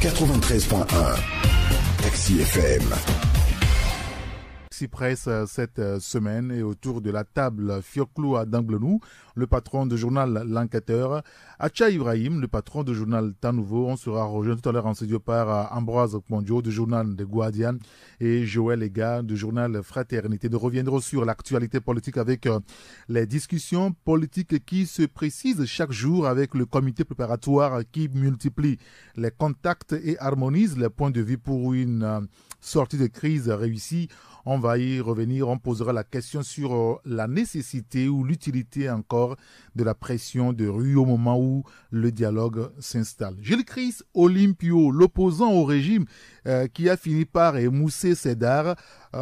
93.1 Taxi FM. Presse cette semaine et autour de la table Fioclou à Danglenou, le patron du journal L'Enquêteur, Acha Ibrahim, le patron du journal Temps Nouveau. On sera rejoint tout à l'heure en studio par Ambroise Mondio du journal The Guardian et Joël Lega du journal Fraternité. Nous reviendrons sur l'actualité politique avec les discussions politiques qui se précisent chaque jour avec le comité préparatoire qui multiplie les contacts et harmonise les points de vue pour une sortie de crise réussie. On va y revenir, on posera la question sur la nécessité ou l'utilité encore de la pression de rue au moment où le dialogue s'installe. Gilles Chris Olympio, l'opposant au régime qui a fini par émousser Cédar,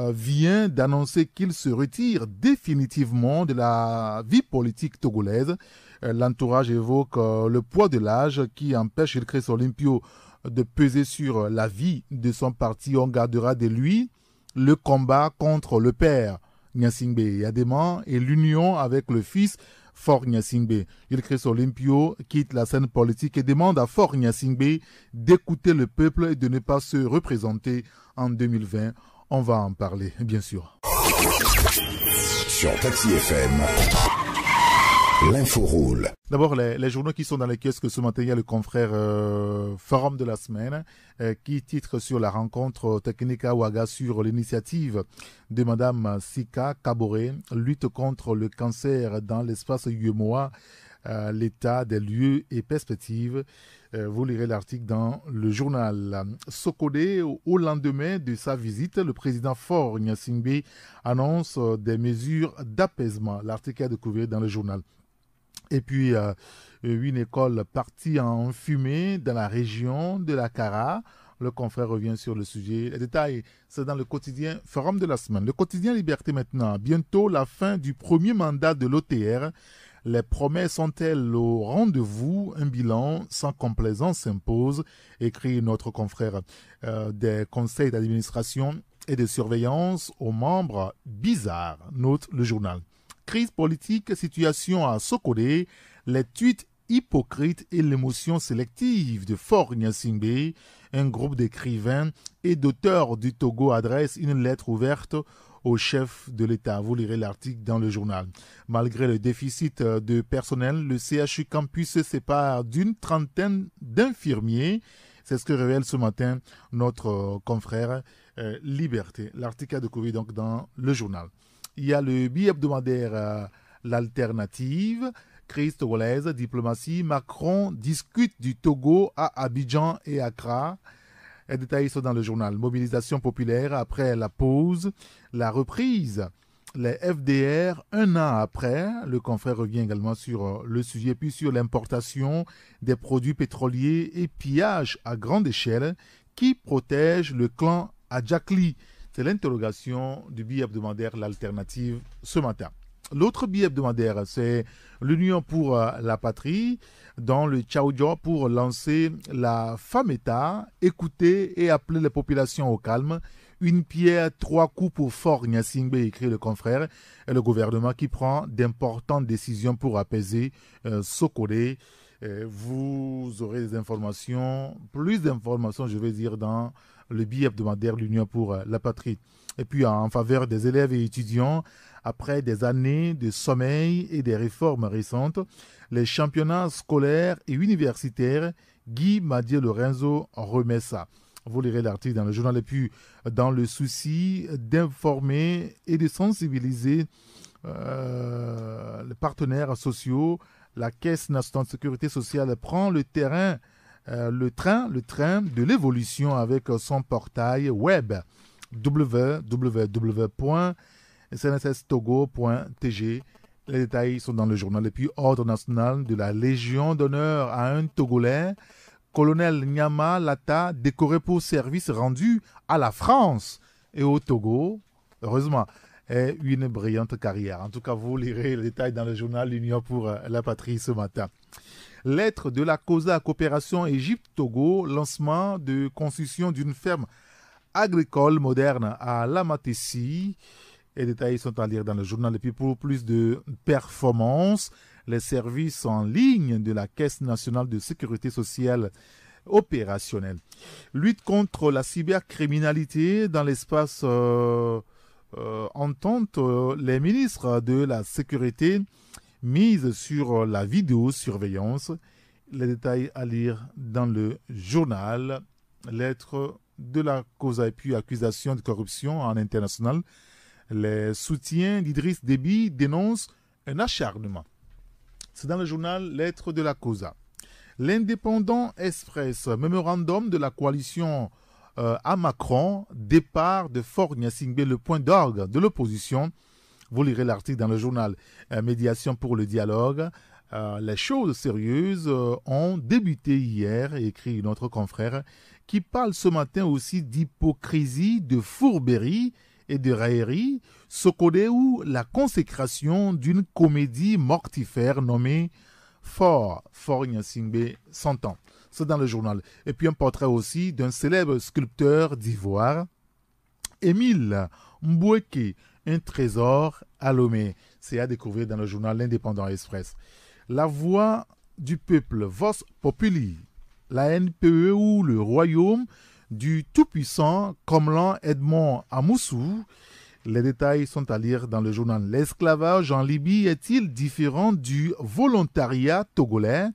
vient d'annoncer qu'il se retire définitivement de la vie politique togolaise. L'entourage évoque le poids de l'âge qui empêche Gilles Chris Olympio de peser sur la vie de son parti. On gardera de lui le combat contre le père Gnassingbé Yadema et l'union avec le fils Faure Gnassingbé. Gilles Chris Olympio quitte la scène politique et demande à Faure Gnassingbé d'écouter le peuple et de ne pas se représenter en 2020. On va en parler, bien sûr. Sur Taxi FM, l'info roule. D'abord, les journaux qui sont dans les kiosques ce matin, il y a le confrère Forum de la semaine qui titre sur la rencontre technique à Ouaga sur l'initiative de Madame Sika Kaboré, lutte contre le cancer dans l'espace Yumoa, l'état des lieux et perspectives. Vous lirez l'article dans le journal. Sokodé, au lendemain de sa visite, le président Faure Gnassingbé annonce des mesures d'apaisement. L'article est découvert dans le journal. Et puis, une école partie en fumée dans la région de la Kara. Le confrère revient sur le sujet. Les détails, c'est dans le quotidien Forum de la semaine. Le quotidien Liberté maintenant. Bientôt la fin du premier mandat de l'OTR. Les promesses sont-elles au rendez-vous? Un bilan sans complaisance s'impose, écrit notre confrère. Des conseils d'administration et de surveillance aux membres bizarres, note le journal. Crise politique, situation à Sokodé, les tweets hypocrites et l'émotion sélective de Faure Gnassingbé. Un groupe d'écrivains et d'auteurs du Togo adresse une lettre ouverte au chef de l'État. Vous lirez l'article dans le journal. Malgré le déficit de personnel, le CHU Campus se sépare d'une trentaine d'infirmiers. C'est ce que révèle ce matin notre confrère Liberté. L'article est découvert donc dans le journal. Il y a le bi-hebdomadaire L'Alternative, crise togolaise, diplomatie. Macron discute du Togo à Abidjan et Accra. Les détails sont dans le journal. Mobilisation populaire après la pause, la reprise. Les FDR, un an après, le confrère revient également sur le sujet, puis sur l'importation des produits pétroliers et pillage à grande échelle qui protège le clan Adjakli. C'est l'interrogation du billet hebdomadaire L'Alternative ce matin. L'autre billet hebdomadaire, c'est l'Union pour la patrie, dans le Tchaoudjo pour lancer la FAMETA, écouter et appeler les populations au calme. Une pierre, trois coups pour Faure Gnassingbé, écrit le confrère, et le gouvernement qui prend d'importantes décisions pour apaiser Sokodé. Vous aurez des informations, plus d'informations, je vais dire, dans le billet hebdomadaire L'Union pour la patrie. Et puis en faveur des élèves et étudiants, après des années de sommeil et des réformes récentes, les championnats scolaires et universitaires, Guy Madier Lorenzo remet ça. Vous lirez l'article dans le journal. Et puis dans le souci d'informer et de sensibiliser les partenaires sociaux, la Caisse nationale de sécurité sociale prend le train de l'évolution avec son portail web www.snSStogo.tg. Les détails sont dans le journal. Et puis, ordre national de la Légion d'honneur à un Togolais, colonel Nyama Lata, décoré pour service rendu à la France et au Togo. Heureusement, est une brillante carrière. En tout cas, vous lirez les détails dans le journal L'Union pour la patrie ce matin. Lettre de la COSA Coopération Égypte-Togo, lancement de construction d'une ferme agricole moderne à Lamatessi. Les détails sont à lire dans le journal. Et puis pour plus de performance, les services en ligne de la Caisse nationale de sécurité sociale opérationnel. Lutte contre la cybercriminalité dans l'espace entente, les ministres de la Sécurité misent sur la vidéosurveillance. Les détails à lire dans le journal. Lettre de la cause et puis accusation de corruption en international. Les soutiens d'Idriss Déby dénoncent un acharnement. C'est dans le journal Lettre de la Causa. L'Indépendant Express, mémorandum de la coalition à Macron, départ de Faure Gnassingbé, le point d'orgue de l'opposition. Vous lirez l'article dans le journal Médiation pour le dialogue. Les choses sérieuses ont débuté hier, écrit notre confrère, qui parle ce matin aussi d'hypocrisie, de fourberie et de raillerie, Sokodé ou la consécration d'une comédie mortifère nommée Faure Gnassingbé 100 ans. C'est dans le journal. Et puis un portrait aussi d'un célèbre sculpteur d'ivoire, Émile Mboueke, un trésor à Lomé. C'est à découvrir dans le journal L'Indépendant Express. La voix du peuple, Vos Populi, la NPE ou le royaume du tout-puissant Komlan Edmond Amoussou. Les détails sont à lire dans le journal. L'esclavage en Libye est-il différent du volontariat togolais?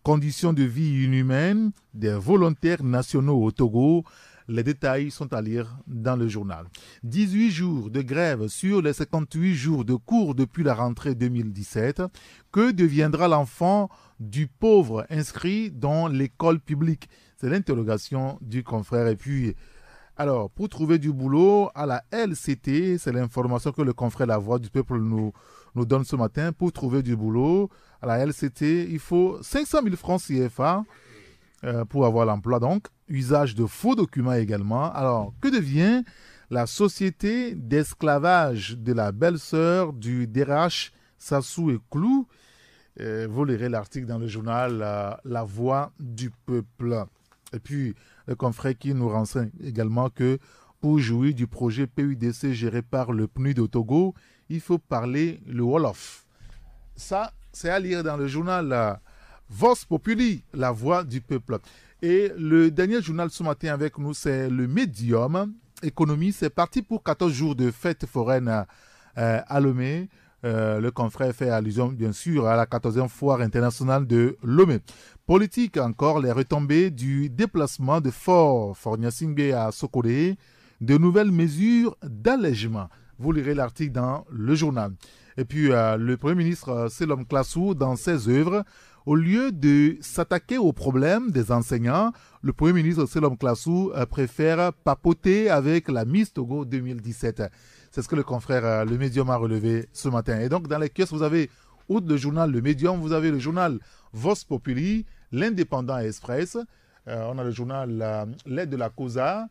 Conditions de vie inhumaines des volontaires nationaux au Togo. Les détails sont à lire dans le journal. 18 jours de grève sur les 58 jours de cours depuis la rentrée 2017. Que deviendra l'enfant du pauvre inscrit dans l'école publique? C'est l'interrogation du confrère. Et puis, alors, pour trouver du boulot à la LCT, c'est l'information que le confrère La Voix du Peuple nous donne ce matin. Pour trouver du boulot à la LCT, il faut 500 000 francs CFA pour avoir l'emploi. Donc, usage de faux documents également. Alors, que devient la société d'esclavage de la belle-sœur du DRH Sassou et Clou? Vous lirez l'article dans le journal La Voix du Peuple. Et puis, le confrère qui nous renseigne également que pour jouir du projet PUDC géré par le PNUD au Togo, il faut parler le Wolof. Ça, c'est à lire dans le journal Vos Populi, La Voix du Peuple. Et le dernier journal ce matin avec nous, c'est le Médium Économie. C'est parti pour 14 jours de fête foraine à Lomé. Le confrère fait allusion, bien sûr, à la 14e foire internationale de Lomé. Politique encore, les retombées du déplacement de Faure Gnassingbé à Sokodé, de nouvelles mesures d'allègement. Vous lirez l'article dans le journal. Et puis, le Premier ministre Selom Klassou, dans ses œuvres, au lieu de s'attaquer aux problèmes des enseignants, le Premier ministre Selom Klassou préfère papoter avec la Miss Togo 2017. C'est ce que le confrère Le Médium a relevé ce matin. Et donc, dans les kiosques, vous avez, outre le journal Le Médium, vous avez le journal Vos Populi, L'Indépendant Express. On a le journal L'aide de la Causa,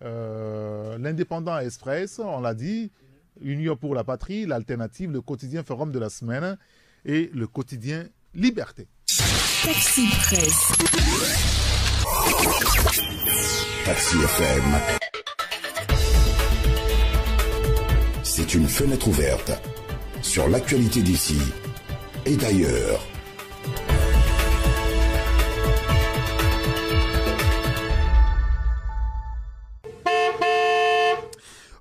L'Indépendant Express, on l'a dit, Union pour la Patrie, l'Alternative, le quotidien Forum de la Semaine et le quotidien Liberté. Taxi Presse. Taxi FM. C'est une fenêtre ouverte sur l'actualité d'ici et d'ailleurs.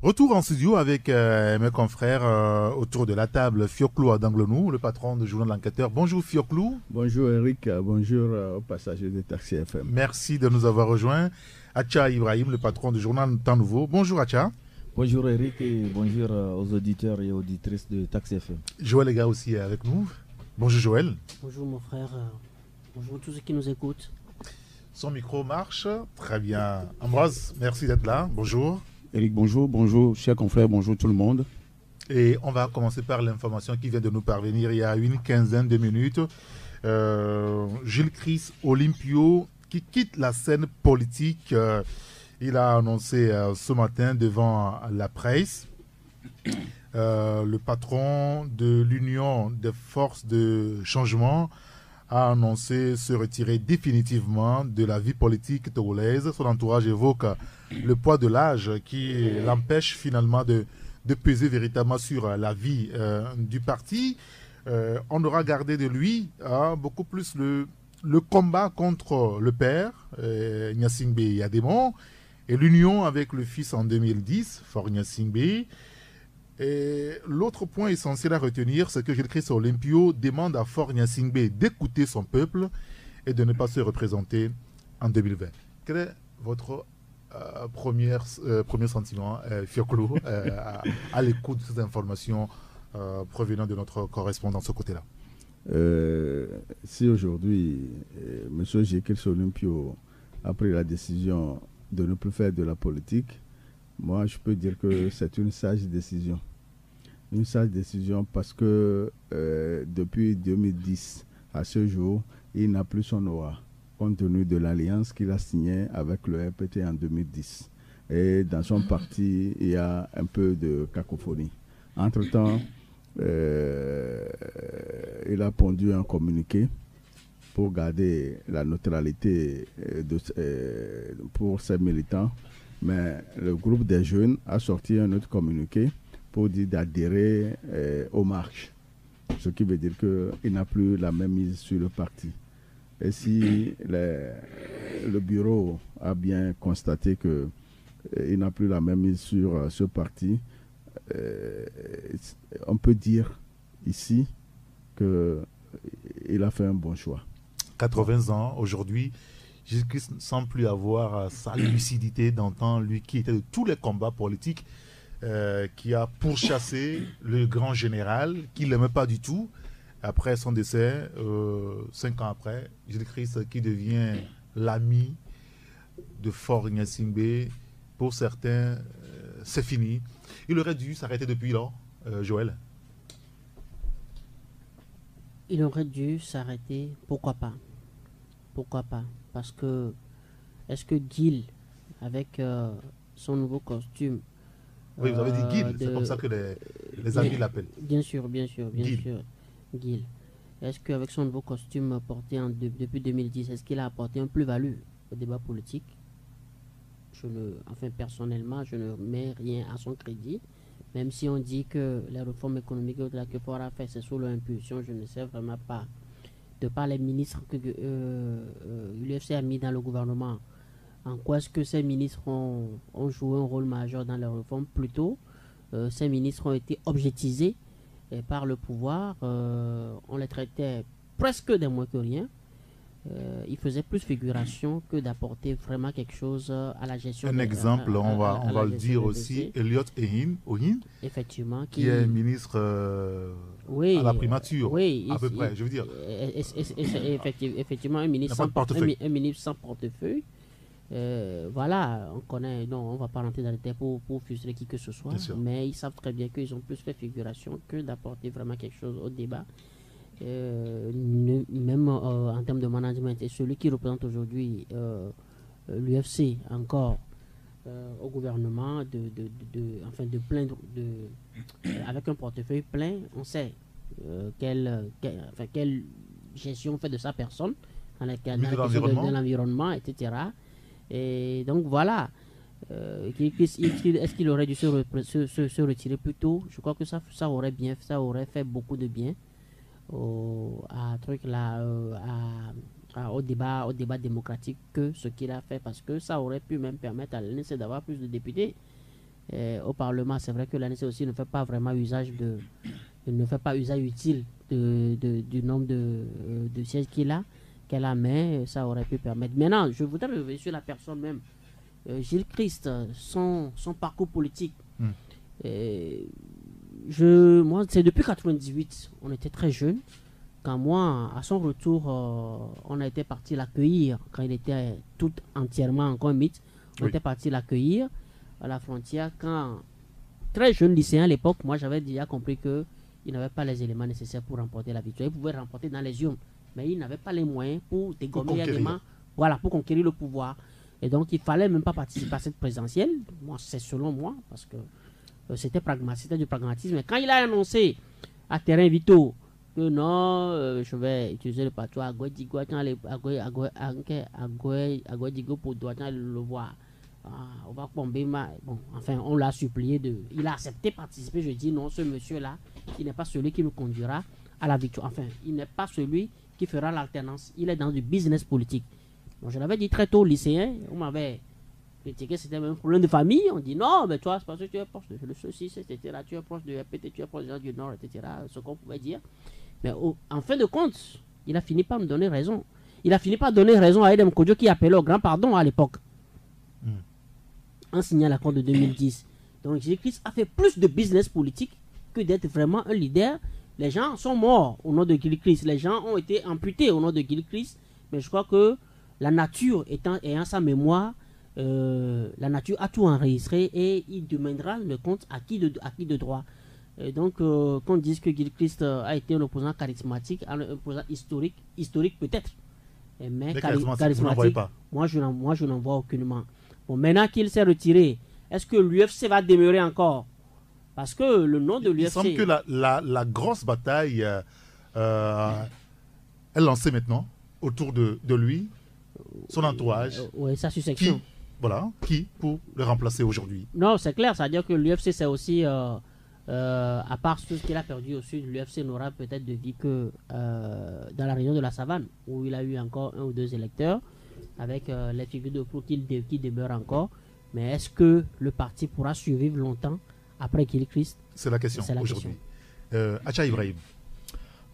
Retour en studio avec mes confrères autour de la table. Fioclou Adanglenou, le patron du journal L'Enquêteur. Bonjour Fioclou. Bonjour Eric, bonjour aux passagers de Taxi FM. Merci de nous avoir rejoints. Acha Ibrahim, le patron du journal Temps Nouveau. Bonjour Acha. Bonjour Eric et bonjour aux auditeurs et auditrices de Taxi FM. Joël Lega aussi est avec nous. Bonjour Joël. Bonjour mon frère, bonjour tous ceux qui nous écoutent. Son micro marche, très bien. Ambroise, merci d'être là, bonjour. Eric, bonjour, bonjour chers confrères, bonjour tout le monde. Et on va commencer par l'information qui vient de nous parvenir il y a une quinzaine de minutes. Gilles Chris Olympio qui quitte la scène politique. Il a annoncé ce matin devant la presse. Le patron de l'Union des forces de changement a annoncé se retirer définitivement de la vie politique togolaise. Son entourage évoque le poids de l'âge qui l'empêche finalement de peser véritablement sur la vie du parti. On aura gardé de lui beaucoup plus le le combat contre le père, Gnassingbé Yadémon, et l'union avec le fils en 2010, Faure Gnassingbé. Et l'autre point essentiel à retenir, c'est que Gilles-Christ Olympio demande à Faure Gnassingbé d'écouter son peuple et de ne pas se représenter en 2020. Quel est votre premier sentiment, Fioclo, à l'écoute de ces informations provenant de notre correspondant de ce côté-là? Si aujourd'hui, M. Gilles-Christ Olympio a pris la décision de ne plus faire de la politique, moi je peux dire que c'est une sage décision. Une sage décision parce que depuis 2010 à ce jour, il n'a plus son aura, compte tenu de l'alliance qu'il a signée avec le RPT en 2010. Et dans son parti, il y a un peu de cacophonie. Entre-temps, il a pondu un communiqué pour garder la neutralité pour ses militants. Mais le groupe des jeunes a sorti un autre communiqué pour dire d'adhérer aux marches. Ce qui veut dire qu'il n'a plus la même mise sur le parti. Et si le bureau a bien constaté qu'il n'a plus la même mise sur ce parti, on peut dire ici qu'il a fait un bon choix. 80 ans, aujourd'hui, Jésus-Christ ne semble plus avoir sa lucidité d'antan, lui qui était de tous les combats politiques, qui a pourchassé le grand général, qui ne l'aimait pas du tout. Après son décès, 5 ans après, Jésus-Christ qui devient l'ami de Faure Gnassingbé. Pour certains, c'est fini. Il aurait dû s'arrêter depuis lors, Joël. Il aurait dû s'arrêter, pourquoi pas? Pourquoi pas? Parce que, est-ce que Gil, avec son nouveau costume... Oui, vous avez dit Gil, c'est comme ça que les amis l'appellent. Bien sûr, Gil. Est-ce qu'avec son nouveau costume porté depuis 2010, est-ce qu'il a apporté un plus-value au débat politique? Personnellement, je ne mets rien à son crédit. Même si on dit que les réformes économiques que Faure a fait, c'est sous l'impulsion, je ne sais vraiment pas. De par les ministres que l'UFC a mis dans le gouvernement, en quoi est-ce que ces ministres ont joué un rôle majeur dans les réformes? Plutôt, ces ministres ont été objetisés par le pouvoir. On les traitait presque des moins que rien. Ils faisaient plus figuration que d'apporter vraiment quelque chose à la gestion. Un exemple, on va le dire aussi, Elliot Ohin, effectivement, qui est ministre à la primature, oui, à peu près, je veux dire. Effectivement, un ministre sans portefeuille. Voilà, on connaît, non, on ne va pas rentrer dans les détails pour fuseler qui que ce soit, mais ils savent très bien qu'ils ont plus fait figuration que d'apporter vraiment quelque chose au débat. Même en termes de management, et celui qui représente aujourd'hui l'UFC encore au gouvernement de plaindre avec un portefeuille plein, on sait quelle gestion on fait de sa personne dans la question de l'environnement, etc. Et donc voilà, est-ce qu'il aurait dû se retirer plus tôt? Je crois que ça aurait fait beaucoup de bien au débat démocratique que ce qu'il a fait, parce que ça aurait pu même permettre à l'ANC d'avoir plus de députés au Parlement. C'est vrai que l'ANC aussi ne fait pas vraiment usage utile du nombre de sièges qu'elle a, mais ça aurait pu permettre. Maintenant, je voudrais revenir sur la personne même. Gilles Christ, son parcours politique. Moi, c'est depuis 98, on était très jeunes. Quand moi, à son retour, on a été parti l'accueillir, quand il était tout entièrement encore un mythe. On était parti l'accueillir à la frontière. Quand, très jeune lycéen à l'époque, moi j'avais déjà compris qu'il n'avait pas les éléments nécessaires pour remporter la victoire. Il pouvait remporter dans les urnes, mais il n'avait pas les moyens pour dégommer les éléments, pour conquérir le pouvoir. Et donc, il ne fallait même pas participer à cette présidentielle. Moi, c'est selon moi, parce que c'était du pragmatisme. Mais quand il a annoncé à Terrain Vito que non, je vais utiliser le patois Agouedigo pour le voir, on va tomber. Bon, enfin, on l'a supplié il a accepté de participer. Je dis non, ce monsieur-là, il n'est pas celui qui nous conduira à la victoire. Enfin, il n'est pas celui qui fera l'alternance. Il est dans du business politique. Donc, je l'avais dit très tôt, lycéen, on m'avait critiqué, c'était même un problème de famille. On dit non, mais toi, c'est parce que tu es proche de le ceci, etc. Tu es proche de RPT, tu es proche des gens du Nord, etc. Ce qu'on pouvait dire. Mais en fin de compte, il a fini par me donner raison. Il a fini par donner raison à Edem Kodjo qui appelait au grand pardon à l'époque. En signant l'accord de 2010. Donc Jésus-Christ a fait plus de business politique que d'être vraiment un leader. Les gens sont morts au nom de Jésus-Christ. Les gens ont été amputés au nom de Jésus-Christ. Mais je crois que la nature ayant sa mémoire, la nature a tout enregistré et il demandera le compte à qui de droit. Et donc, qu'on dise que Jésus-Christ a été un opposant charismatique, un opposant historique peut-être. Mais charismatique, moi je n'en vois aucunement. Bon, maintenant qu'il s'est retiré, est-ce que l'UFC va demeurer encore? Parce que le nom de l'UFC... Il semble que la grosse bataille est lancée maintenant autour de lui, son entourage. Oui, sa succession. Qui pour le remplacer aujourd'hui? Non, c'est clair, c'est-à-dire que l'UFC c'est aussi... à part tout ce qu'il a perdu au sud, l'UFC n'aura peut-être de vie que dans la région de la Savane, où il a eu encore 1 ou 2 électeurs, avec les figures de proue qui demeurent encore. Mais est-ce que le parti pourra survivre longtemps après Jésus-Christ? C'est la question aujourd'hui. Acha Ibrahim.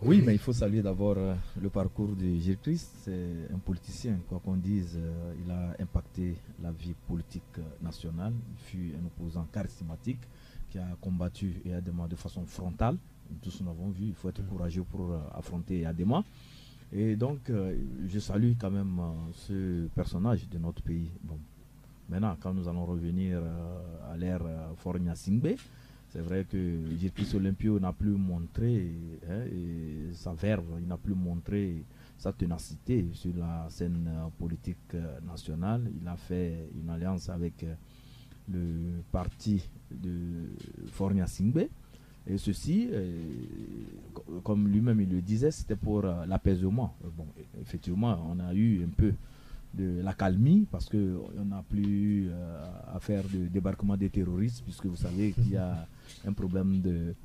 Oui, mais il faut saluer d'abord le parcours de Jésus-Christ. C'est un politicien, quoi qu'on dise. Il a impacté la vie politique nationale. Il fut un opposant charismatique qui a combattu Adema de façon frontale. Tous nous l'avons vu, il faut être courageux pour affronter Adema. Et donc, je salue quand même ce personnage de notre pays. Bon. Maintenant, quand nous allons revenir à l'ère Fornia Singbe, c'est vrai que Jésus Olympio n'a plus montré sa verve, il n'a plus montré sa ténacité sur la scène politique nationale. Il a fait une alliance avec le parti de Fornia Singbe. Et ceci, comme lui-même il le disait, c'était pour l'apaisement. Bon, effectivement, on a eu un peu de l'accalmie parce qu'on n'a plus à faire de débarquement des terroristes, puisque vous savez qu'il y a un problème de...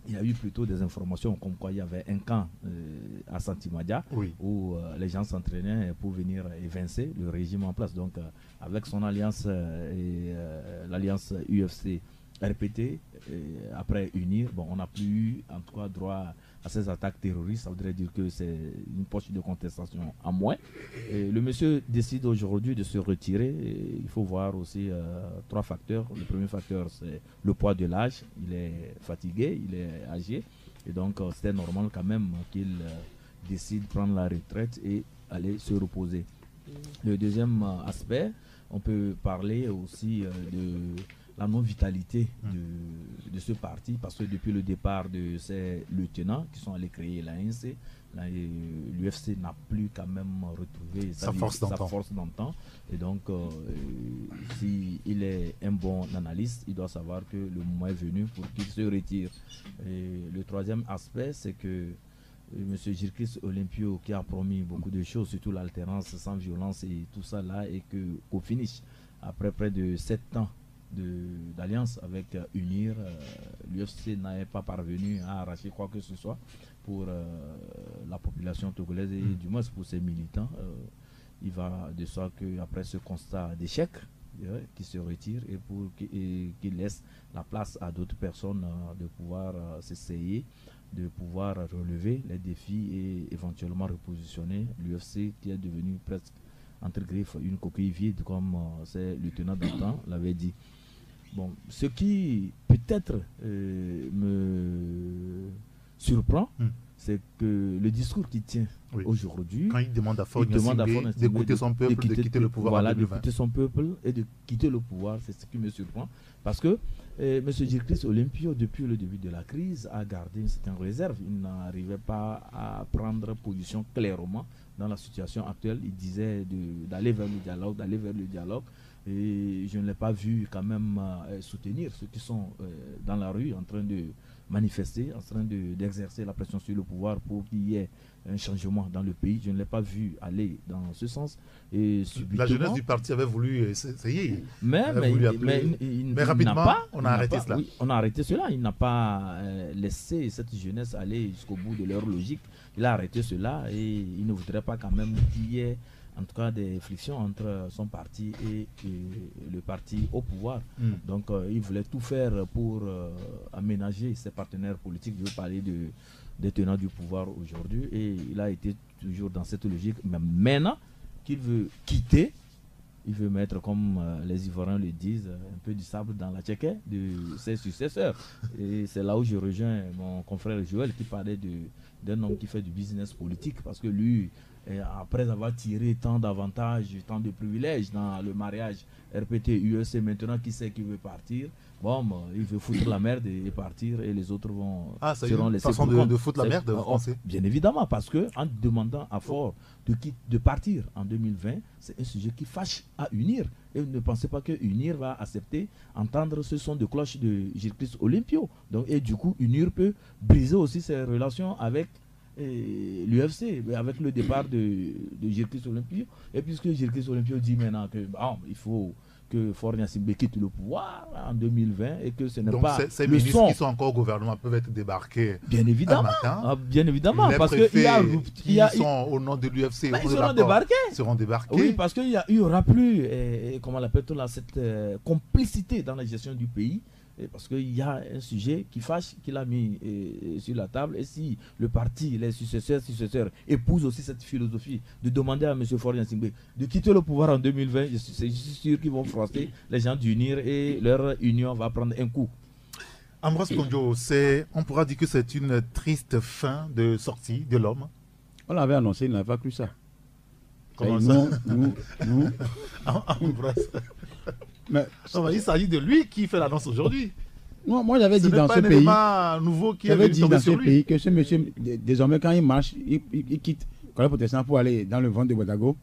Il y a eu plutôt des informations comme quoi il y avait un camp à Santimadia où les gens s'entraînaient pour venir évincer le régime en place. Donc avec son alliance et l'alliance UFC RPT, après unir, bon, on n'a plus eu en tout cas droit à ces attaques terroristes. Ça voudrait dire que c'est une poche de contestation en moins. Et le monsieur décide aujourd'hui de se retirer. Et il faut voir aussi 3 facteurs. Le premier facteur, c'est le poids de l'âge. Il est fatigué, il est âgé. Et donc, c'était normal quand même qu'il décide de prendre la retraite et aller se reposer. Le deuxième aspect, on peut parler aussi de la non-vitalité de ce parti, parce que depuis le départ de ces lieutenants qui sont allés créer l'ANC, l'UFC n'a plus quand même retrouvé sa force d'antan. Et donc, s'il est un bon analyste, il doit savoir que le moment est venu pour qu'il se retire. Et le troisième aspect, c'est que M. Jésus-Christ Olympio, qui a promis beaucoup de choses, surtout l'alternance sans violence et tout ça là, et qu'au finish, après près de 7 ans d'alliance avec UNIR, l'UFC n'avait pas parvenu à arracher quoi que ce soit pour la population togolaise et du moins pour ses militants. Il va de soi qu'après ce constat d'échec, qui se retire et pour qu'il laisse la place à d'autres personnes de pouvoir s'essayer, de pouvoir relever les défis et éventuellement repositionner l'UFC qui est devenu presque entre griffes une coquille vide, comme ces lieutenants d'antan l'avaient dit. Bon, ce qui peut-être me surprend, c'est que le discours qu'il tient aujourd'hui, quand il demande à Fornia d'écouter son peuple, de quitter le pouvoir, voilà, d'écouter son peuple et de quitter le pouvoir, c'est ce qui me surprend, parce que M. Jésus-Christ Olympio, depuis le début de la crise, a gardé une certaine réserve. Il n'arrivait pas à prendre position clairement dans la situation actuelle. Il disait d'aller vers le dialogue, et je ne l'ai pas vu quand même soutenir ceux qui sont dans la rue en train de manifester, en train d'exercer la pression sur le pouvoir pour qu'il y ait un changement dans le pays. Je ne l'ai pas vu aller dans ce sens. Et la jeunesse du parti avait voulu essayer. Mais rapidement, on a arrêté cela. Oui, on a arrêté cela. Il n'a pas laissé cette jeunesse aller jusqu'au bout de leur logique. Il a arrêté cela et il ne voudrait pas quand même qu'il y ait en tout cas des frictions entre son parti et le parti au pouvoir. Donc il voulait tout faire pour aménager ses partenaires politiques. Je veux parler des tenants du pouvoir aujourd'hui et il a été toujours dans cette logique. Mais maintenant qu'il veut quitter, il veut mettre, comme les Ivoiriens le disent, un peu du sable dans la tchéquée de ses successeurs. Et c'est là où je rejoins mon confrère Joël qui parlait d'un homme qui fait du business politique, parce que lui, après avoir tiré tant d'avantages, tant de privilèges dans le mariage RPT, UEC, maintenant qui sait qu'il veut partir, bon, il veut foutre la merde et partir, et les autres seront laissés façon de foutre la merde français. Bien évidemment, parce que en demandant à Faure de partir en 2020, c'est un sujet qui fâche à UNIR. Et ne pensez pas que UNIR va accepter entendre ce son de cloche de Gilles-Christ Olympio. Donc, et du coup, UNIR peut briser aussi ses relations avec l'UFC, avec le départ de Gilles-Christ Olympio. Et puisque Gilles-Christ Olympio dit maintenant que il faut que Faure Gnassingbé quitte le pouvoir en 2020 et que ce n'est pas ces ministres qui sont encore au gouvernement peuvent être débarqués bien évidemment, bien évidemment, parce qu'il y a sont au nom de l'UFC, ils seront débarqués. Oui, parce qu'il n'y aura plus comment on appelle cette complicité dans la gestion du pays. Parce qu'il y a un sujet qui fâche, qu'il a mis sur la table. Et si le parti, les successeurs épousent aussi cette philosophie de demander à M. Faure Gnassingbé de quitter le pouvoir en 2020, je suis sûr qu'ils vont froisser les gens d'UNIR et leur union va prendre un coup. Ambroise Kondjo, on pourra dire que c'est une triste fin de sortie de l'homme. On l'avait annoncé, il n'avait pas cru ça. Comment ça nous Ambroise. Mais il s'agit de lui qui fait l'annonce aujourd'hui. Moi j'avais dit dans ce pays, nouveau qui j'avais dit dans ce pays que ce monsieur, désormais quand il marche, il quitte le protestant pour aller dans le ventre de Ouédago.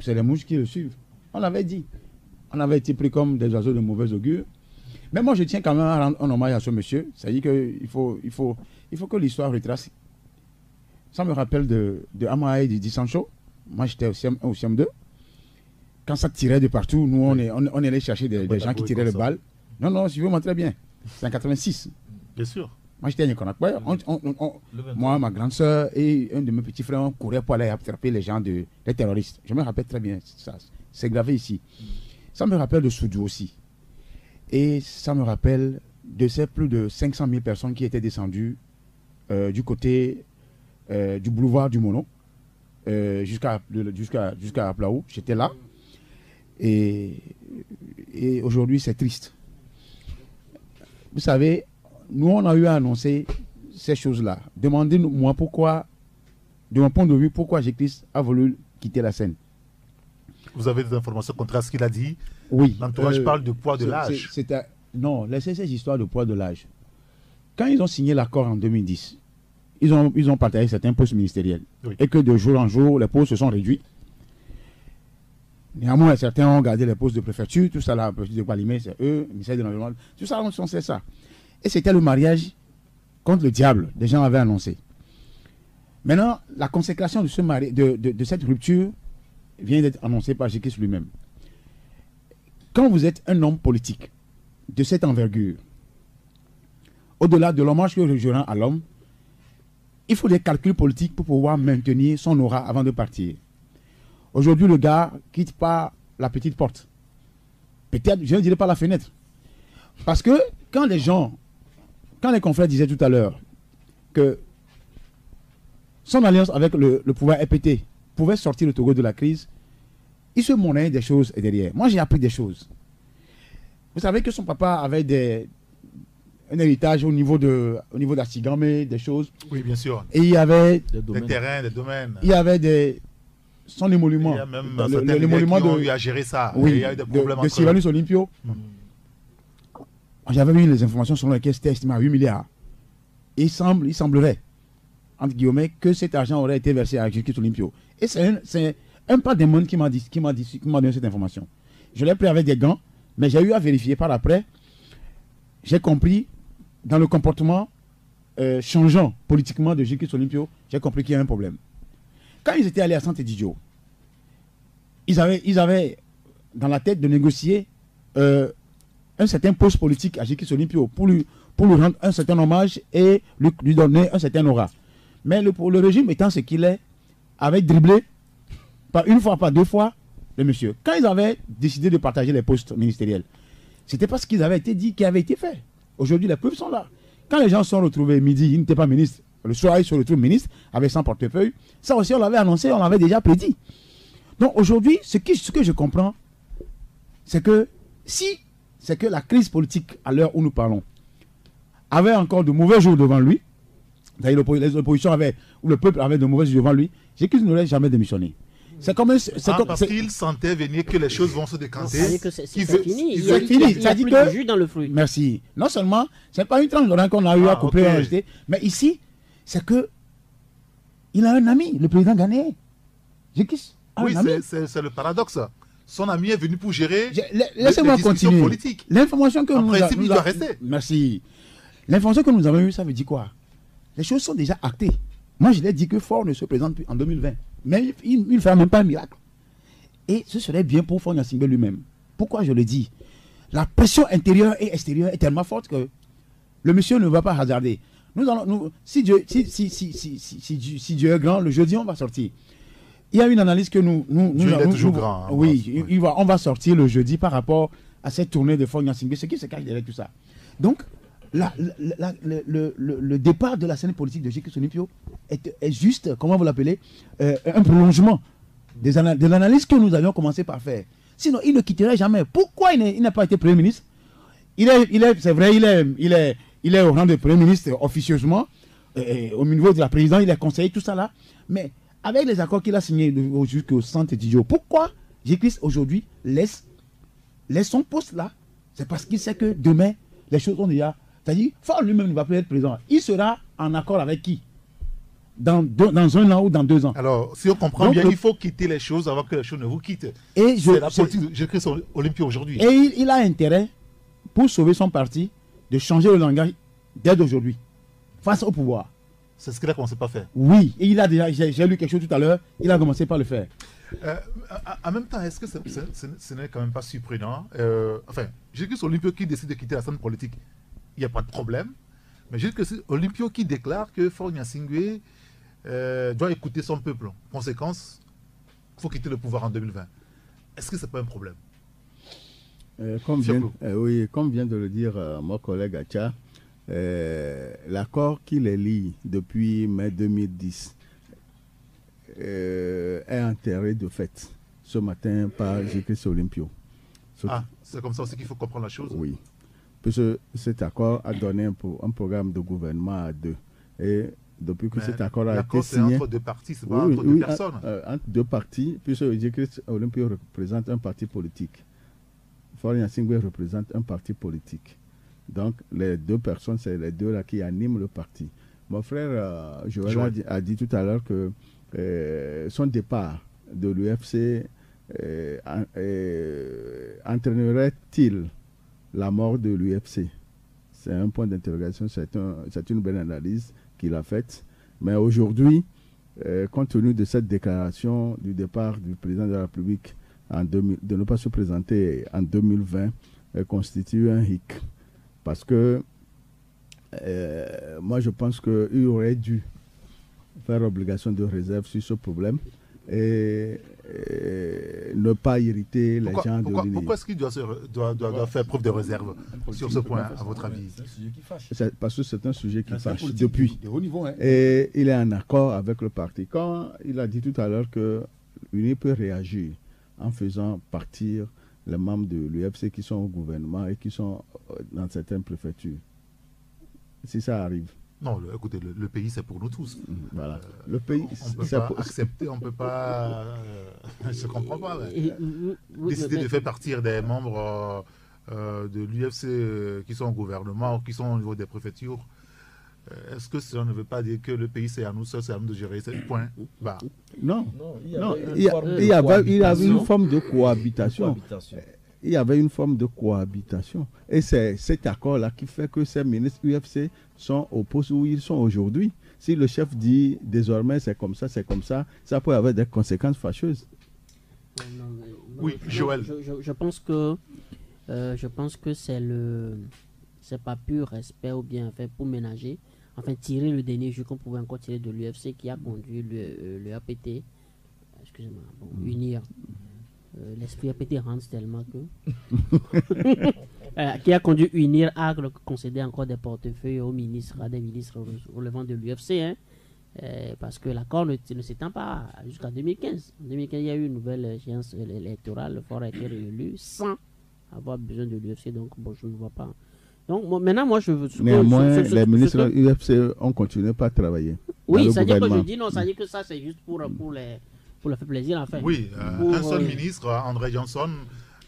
C'est les mouches qui le suivent. On l'avait dit. On avait été pris comme des oiseaux de mauvais augure. Mais moi je tiens quand même à rendre un hommage à ce monsieur. C'est-à-dire qu'il faut que l'histoire retrace. Ça me rappelle de Amaï Di Sancho. Moi j'étais au CM1 ou CM2. Quand ça tirait de partout, nous, on allait chercher des gens qui tiraient le bal. Non, si vous montrez bien. C'est en 86. Bien sûr. Moi, j'étais un Conakry. Moi, ma grande soeur et un de mes petits frères, on courait pour aller attraper les gens, les terroristes. Je me rappelle très bien ça. C'est gravé ici. Ça me rappelle de Soudou aussi. Et ça me rappelle de ces plus de 500 000 personnes qui étaient descendues du côté du boulevard du Mono jusqu'à Plaou. J'étais là. Et aujourd'hui, c'est triste. Vous savez, nous, on a eu à annoncer ces choses-là. Demandez-moi pourquoi, de mon point de vue, pourquoi Gilles-Christ a voulu quitter la scène. Vous avez des informations contraires à ce qu'il a dit? Oui. L'entourage parle de poids de l'âge. Non, laissez ces histoires de poids de l'âge. Quand ils ont signé l'accord en 2010, ils ont partagé certains postes ministériels. Oui. Et que de jour en jour, les postes se sont réduits. Néanmoins, certains ont gardé les postes de préfecture, tout ça là, le préfet de Gualimé, c'est eux, le ministère de l'Environnement, tout ça, on sait ça. Et c'était le mariage contre le diable, des gens avaient annoncé. Maintenant, la consécration de cette rupture vient d'être annoncée par Gilles-Christ lui-même. Quand vous êtes un homme politique de cette envergure, au-delà de l'hommage que je rends à l'homme, il faut des calculs politiques pour pouvoir maintenir son aura avant de partir. Aujourd'hui, le gars quitte par la petite porte. Peut-être, je ne dirais pas la fenêtre. Parce que quand les confrères disaient tout à l'heure que son alliance avec le pouvoir RPT pouvait sortir le Togo de la crise, il se monnait des choses derrière. Moi, j'ai appris des choses. Vous savez que son papa avait un héritage au niveau d'Astigamé, des choses. Oui, bien sûr. Et il y avait des terrains, des domaines. Il y avait son émolument. Il y a même l'émolument qui ont eu à gérer ça. Oui, il y a eu des problèmes de Sylvanus Olympio. J'avais vu les informations selon lesquelles c'était estimé à 8 milliards. Et il semblerait, entre guillemets, que cet argent aurait été versé à Gilles-Christ Olympio. Et c'est un pas des monde qui m'a donné cette information. Je l'ai pris avec des gants, mais j'ai eu à vérifier par après. J'ai compris dans le comportement changeant politiquement de J.K. Olympio, j'ai compris qu'il y a un problème. Quand ils étaient allés à Santé Didio, ils avaient dans la tête de négocier un certain poste politique à J.K. Olympio pour lui rendre un certain hommage et lui donner un certain aura. Mais le régime étant ce qu'il est, avait dribblé par une fois, par deux fois, le monsieur. Quand ils avaient décidé de partager les postes ministériels, c'était parce qu'ils avaient été dit qui avait été fait. Aujourd'hui, les preuves sont là. Quand les gens se sont retrouvés midi, ils n'étaient pas ministres. Le soir, ils se retrouvent ministres avec son portefeuille. Ça aussi, on l'avait annoncé, on l'avait déjà prédit. Donc aujourd'hui, ce que je comprends, c'est que c'est que la crise politique, à l'heure où nous parlons, avait encore de mauvais jours devant lui. D'ailleurs, les oppositions avaient, ou le peuple avait de mauvais jours devant lui. J'ai qu'il n'aurait jamais démissionné. C'est comme parce qu'il sentait venir que les choses vont se décanter. C'est fini. Il y a plus de jus dans le fruit. Merci. Non seulement, ce n'est pas une tranche d'orange qu'on a eu à couper et à rejeter, mais ici, c'est que il a un ami, le président ghanéen. Oui, c'est le paradoxe. Son ami est venu pour gérer Laissez-moi continuer. Politiques. L'information que en principe, il doit rester. Merci. L'information que nous avons eue, ça veut dire quoi? Les choses sont déjà actées. Moi, je l'ai dit que Faure ne se présente plus en 2020. Mais il ne fera même pas un miracle. Et ce serait bien pour Faure Gnassingbé lui-même. Pourquoi je le dis? La pression intérieure et extérieure est tellement forte que le monsieur ne va pas hasarder. Si Dieu est grand, le jeudi, on va sortir. Il y a une analyse que Dieu est toujours grand. Oui, on va sortir le jeudi par rapport à cette tournée de Faure Gnassingbé, ce qui se cache derrière tout ça. Donc, le départ de la scène politique de J.K. Olympio est juste, comment vous l'appelez, un prolongement de l'analyse que nous avions commencé par faire. Sinon, il ne quitterait jamais. Pourquoi il n'a pas été Premier ministre? C'est vrai, il est au rang de Premier ministre officieusement, au niveau de la présidence, il est conseiller, tout ça là. Mais avec les accords qu'il a signés jusqu'au centre Didio, pourquoi J.K. aujourd'hui laisse son poste là? C'est parce qu'il sait que demain, les choses ont déjà... C'est-à-dire, Faure lui-même ne va plus être président. Il sera en accord avec qui? Dans un an ou dans 2 ans. Alors, si on comprend bien, il faut quitter les choses avant que les choses ne vous quittent. C'est la politique de J.K. Olympio aujourd'hui. Et il a intérêt, pour sauver son parti, de changer le langage dès aujourd'hui, face au pouvoir. C'est ce qu'il a commencé par faire. Oui, et il a déjà, j'ai lu quelque chose tout à l'heure, il a commencé par le faire. En même temps, est-ce que ce n'est quand même pas surprenant? Enfin, J.K. Olympio qui décide de quitter la scène politique, il n'y a pas de problème. Mais J.K. Olympio qui déclare que Faure Gnassingbé doit écouter son peuple. Conséquence, il faut quitter le pouvoir en 2020. Est-ce que ce n'est pas un problème? Comme vient de le dire mon collègue Acha, l'accord qui les lie depuis mai 2010 est enterré de fait ce matin par J.K. Olympio. C'est comme ça aussi qu'il faut comprendre la chose? Oui. Puisque cet accord a donné un programme de gouvernement à deux. Et depuis que cet accord a été signé... c'est entre deux partis, c'est pas entre deux personnes. Entre deux partis, puisque J.K. Olympio représente un parti politique. Faure Gnassingbé représente un parti politique. Donc, les deux personnes, c'est les deux là qui animent le parti. Mon frère Joël a dit tout à l'heure que son départ de l'UFC entraînerait-il la mort de l'UFC? C'est un point d'interrogation, c'est une belle analyse qu'il a faite. Mais aujourd'hui, compte tenu de cette déclaration du départ du président de la République de ne pas se présenter en 2020, constitue un hic. Parce que moi, je pense qu'il aurait dû faire obligation de réserve sur ce problème et ne pas irriter les gens de l'Union. Pourquoi est-ce qu'il doit faire preuve de réserve sur ce point, à votre avis? C'est un sujet qui fâche. Parce que c'est un sujet qui fâche depuis. De haut niveau, hein. Et il est en accord avec le parti. Quand il a dit tout à l'heure que l'Union peut réagir en faisant partir les membres de l'UFC qui sont au gouvernement et qui sont dans certaines préfectures. Si ça arrive. Non, écoutez, le pays, c'est pour nous tous. Voilà. Le pays, on ne peut pas accepter, on ne peut pas... je ne comprends pas. Décider de faire partir des membres de l'UFC qui sont au gouvernement, qui sont au niveau des préfectures, est-ce que cela ne veut pas dire que le pays, c'est à nous seuls, c'est à nous de gérer ce point? Non. Il y avait une forme de cohabitation. il y avait une forme de cohabitation. Et c'est cet accord-là qui fait que ces ministres UFC sont au poste où ils sont aujourd'hui. Si le chef dit désormais c'est comme ça, ça peut avoir des conséquences fâcheuses. Oui, Joël. Je pense que c'est pas pur respect ou bien fait pour ménager, enfin tirer le dernier jeu qu'on pouvait encore tirer de l'UFC qui a conduit le APT, excusez-moi, unir. L'esprit APT rentre tellement que qui a conduit unir à concéder encore des portefeuilles aux ministres, à des ministres relevant de l'UFC, parce que l'accord ne s'étend pas jusqu'à 2015. En 2015, il y a eu une nouvelle échéance électorale, le fort a été réélu sans avoir besoin de l'UFC, donc bon, je ne vois pas. Donc maintenant, moi, je veux... Néanmoins, les ministres de l'UFC ont continué pas à travailler. Oui, ça dit que je dis non, ça dit que ça c'est juste pour le faire plaisir, enfin. Oui, un seul ministre, André Johnson,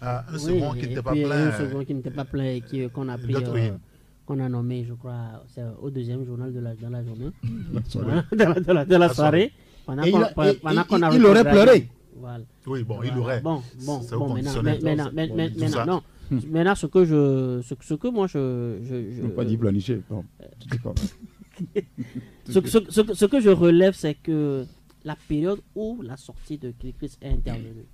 un second qui n'était pas plein. Un second qui n'était pas plein et qu'on a pris, qu'on a nommé, je crois, au deuxième journal dans la journée, de la soirée. Il aurait pleuré. Voilà. Oui, bon, il aurait. Bon, maintenant, maintenant, ce que moi je pas dit planifier. Bon. Ce que je relève, c'est que la période où la sortie de Chris est intervenue.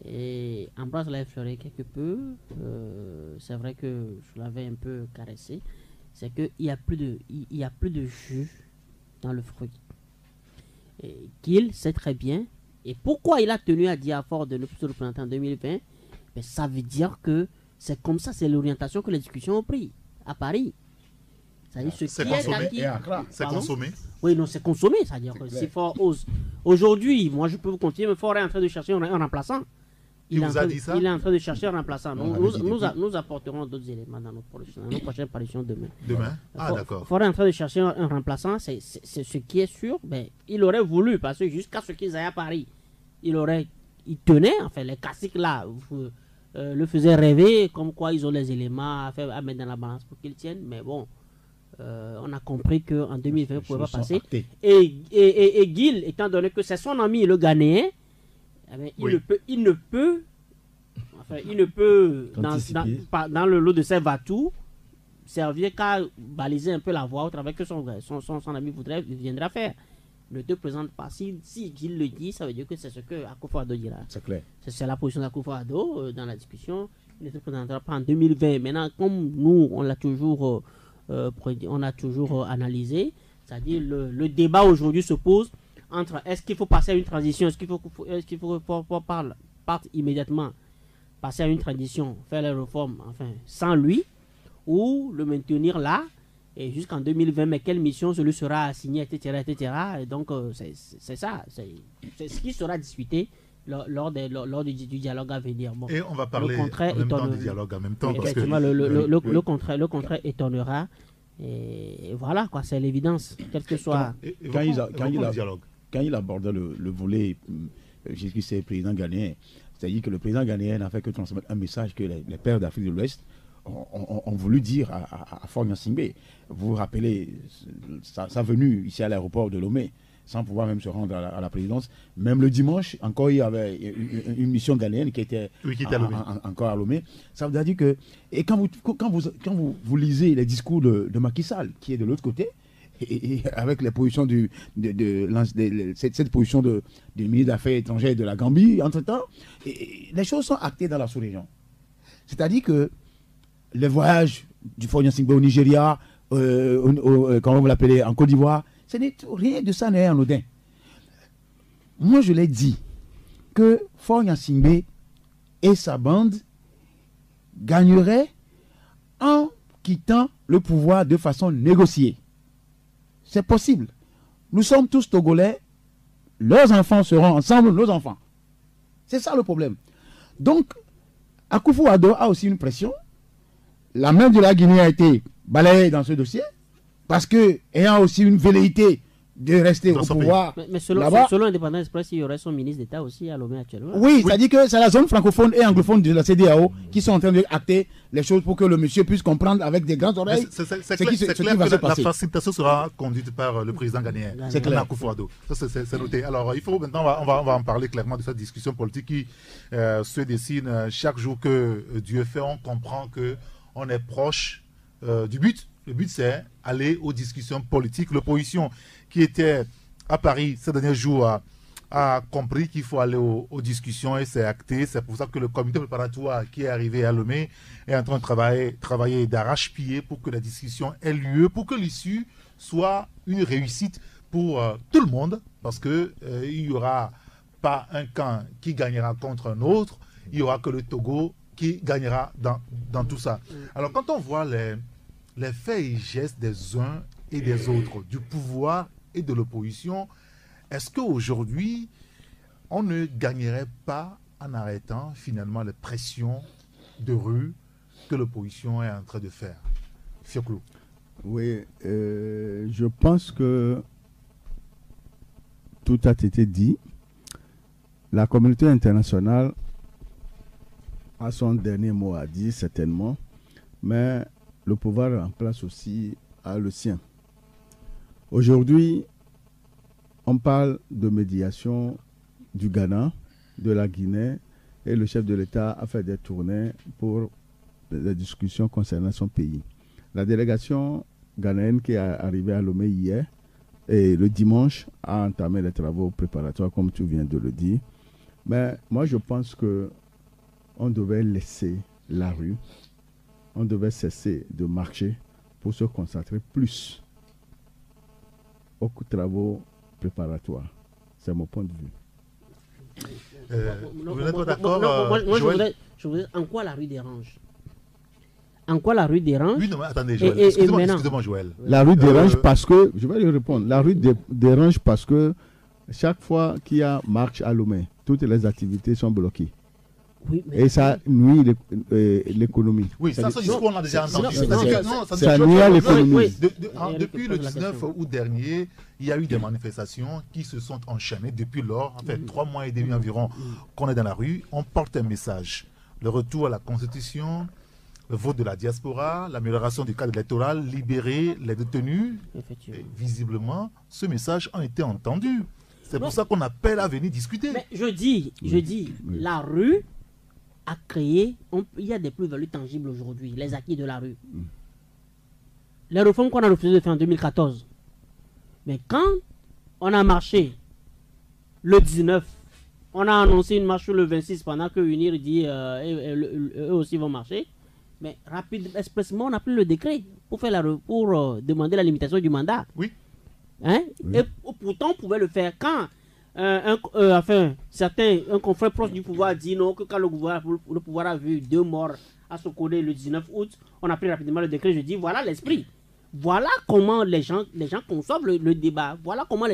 Et Ambroise l'a effleuré quelque peu. C'est vrai que je l'avais un peu caressé. C'est qu'il n'y a plus de jus dans le fruit. Qu'il sait très bien. Et pourquoi il a tenu à dire à fort de ne plus se représenter en 2020? Mais ça veut dire que c'est comme ça, c'est l'orientation que les discussions ont pris à Paris. C'est consommé. Oui, non, c'est consommé. C'est-à-dire que si Fort ose. Aujourd'hui, moi je peux vous continuer, mais Fort est en train de chercher un remplaçant. Il vous a dit ça? Il est en train de chercher un remplaçant. Nous apporterons d'autres éléments dans notre prochaine parution demain. Demain? Ah, d'accord. Fort est en train de chercher un remplaçant. C'est ce qui est sûr. Ben, il aurait voulu, parce que jusqu'à ce qu'ils aillent à Paris, il tenait, enfin, les classiques là, le faisaient rêver, comme quoi ils ont les éléments à mettre dans la balance pour qu'ils tiennent. Mais bon. On a compris qu'en 2020, il ne pouvait pas passer. Et Gil, étant donné que c'est son ami le Ghanéen, il ne peut, dans le lot de ses vatous, servir qu'à baliser un peu la voie au travers que son ami viendra faire. Ne te présente pas. Si Gil le dit, ça veut dire que c'est ce que Akufo-Addo dira. C'est clair. C'est la position d'Akufo-Addo dans la discussion. Il ne se présentera pas en 2020. Maintenant, comme nous, on l'a toujours... on a toujours analysé, c'est-à-dire le débat aujourd'hui se pose entre est-ce qu'il faut passer à une transition, est-ce qu'il faut partir immédiatement, passer à une transition, faire les réformes, enfin, sans lui, ou le maintenir là, et jusqu'en 2020, mais quelle mission celui sera assigné, etc. Et donc, c'est ça, c'est ce qui sera discuté lors du dialogue à venir. Bon, et on va parler en même temps du dialogue en même temps. Parce que le contraire étonnera. Et voilà, quoi, c'est l'évidence. Quel que soit. Quand il abordait le volet, jusqu'ici c'est le président ghanéen, c'est-à-dire que le président ghanéen n'a fait que transmettre un message que les pères d'Afrique de l'Ouest ont voulu dire à Faure Gnassingbé. Vous vous rappelez sa venue ici à l'aéroport de Lomé, sans pouvoir même se rendre à la présidence. Même le dimanche, encore il y avait une mission ghanéenne qui était encore à Lomé. Ça veut dire que, et quand vous lisez les discours de Macky Sall, qui est de l'autre côté, et avec les positions cette position du ministre des Affaires étrangères de la Gambie, entre-temps, les choses sont actées dans la sous-région. C'est-à-dire que les voyages du Faure Gnassingbé au Nigeria, comment vous l'appelez, en Côte d'Ivoire, rien de ça n'est anodin. Moi, je l'ai dit que Faure Gnassingbé et sa bande gagneraient en quittant le pouvoir de façon négociée. C'est possible. Nous sommes tous Togolais. Leurs enfants seront ensemble, nos enfants. C'est ça le problème. Donc, Akufo-Addo a aussi une pression. La main de la Guinée a été balayée dans ce dossier. Parce que, ayant aussi une velléité de rester Dans au son pouvoir. Mais selon là-bas. Indépendance Express, il y aurait son ministre d'État aussi à Lomé actuellement. Oui, c'est-à-dire que c'est la zone francophone et anglophone de la CEDEAO qui sont en train d'acter les choses pour que le monsieur puisse comprendre avec des grandes oreilles. C'est ce clair, qui c'est va clair se que la passer. facilitation sera conduite par le président ghanéen, C'est clair. Akufo-Addo. Ça, c'est noté. Alors, il faut maintenant, on va en parler clairement de cette discussion politique qui se dessine chaque jour que Dieu fait. On comprend que on est proche du but. Le but, c'est aller aux discussions politiques. L'opposition qui était à Paris ces derniers jours a compris qu'il faut aller aux discussions et c'est acté. C'est pour ça que le comité préparatoire qui est arrivé à Lomé est en train de travailler d'arrache-pied pour que la discussion ait lieu, pour que l'issue soit une réussite pour tout le monde, parce que il n'y aura pas un camp qui gagnera contre un autre, il n'y aura que le Togo qui gagnera dans tout ça. Alors quand on voit les faits et gestes des uns et des autres, du pouvoir et de l'opposition, est-ce qu'aujourd'hui, on ne gagnerait pas en arrêtant finalement les pressions de rue que l'opposition est en train de faire? Fioclou. Oui, je pense que tout a été dit. La communauté internationale a son dernier mot à dire, certainement, mais le pouvoir en place aussi a le sien. Aujourd'hui, on parle de médiation du Ghana, de la Guinée, et le chef de l'État a fait des tournées pour des discussions concernant son pays. La délégation ghanéenne qui est arrivée à Lomé hier et le dimanche a entamé les travaux préparatoires, comme tu viens de le dire. Mais moi, je pense qu'on devait laisser la rue, on devait cesser de marcher pour se concentrer plus aux travaux préparatoires. C'est mon point de vue. Vous n'êtes pas d'accord, Joël? je voudrais, en quoi la rue dérange? En quoi la rue dérange? Oui, non, mais attendez, Joël. Et Excusez-moi, Joël. La rue dérange parce que, je vais lui répondre, la rue dérange parce que chaque fois qu'il y a marche à Lomé, toutes les activités sont bloquées. Oui, mais et ça nuit l'économie. Oui, ça, ce discours, on l'a déjà entendu. Ça nuit à l'économie. Depuis le 19 août dernier, il y a eu des manifestations qui se sont enchaînées depuis lors. En fait, 3 mois et demi environ qu'on est dans la rue. On porte un message. Le retour à la Constitution, le vote de la diaspora, l'amélioration du cadre électoral, libérer les détenus. Et visiblement, ce message a été entendu. C'est pour ça qu'on appelle à venir discuter. Mais je dis, la rue a créé, il y a des plus-values tangibles aujourd'hui, les acquis de la rue. Les réformes qu'on a refusé de faire en 2014. Mais quand on a marché le 19, on a annoncé une marche le 26 pendant que UNIR dit eux aussi vont marcher. Mais expressément, on a pris le décret pour demander la limitation du mandat. Oui. Hein? Oui. Et pourtant, on pouvait le faire quand un confrère proche du pouvoir dit non, que quand le pouvoir a vu 2 morts à Sokodé le 19 août, on a pris rapidement le décret. Je dis voilà l'esprit. Voilà comment les gens conçoivent le débat. Voilà comment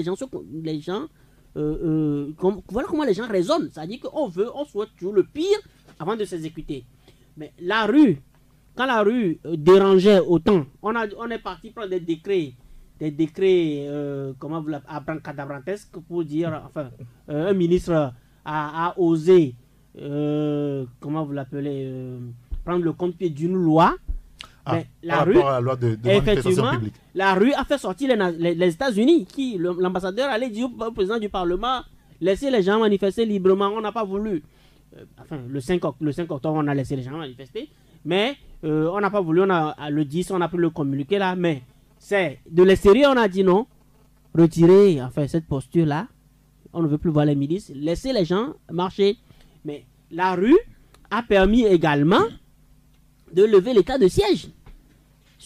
voilà comment les gens raisonnent. C'est-à-dire qu'on souhaite toujours le pire avant de s'exécuter. Mais la rue, quand la rue dérangeait autant, on est parti prendre des décrets comment vous l'appelez, cadabrantesques pour dire, enfin, un ministre a osé, comment vous l'appelez, prendre le contre-pied d'une loi. Mais la rue, à la loi de manifestation publique. La rue a fait sortir les États-Unis, l'ambassadeur allait dire au président du Parlement, laissez les gens manifester librement, on n'a pas voulu. Enfin, le 5 octobre, on a laissé les gens manifester, mais on n'a pas voulu, le 10, on a pris le communiqué là, mais c'est de l'extérieur, on a dit non, retirez enfin cette posture-là, on ne veut plus voir les milices, laissez les gens marcher. Mais la rue a permis également de lever l'état de siège.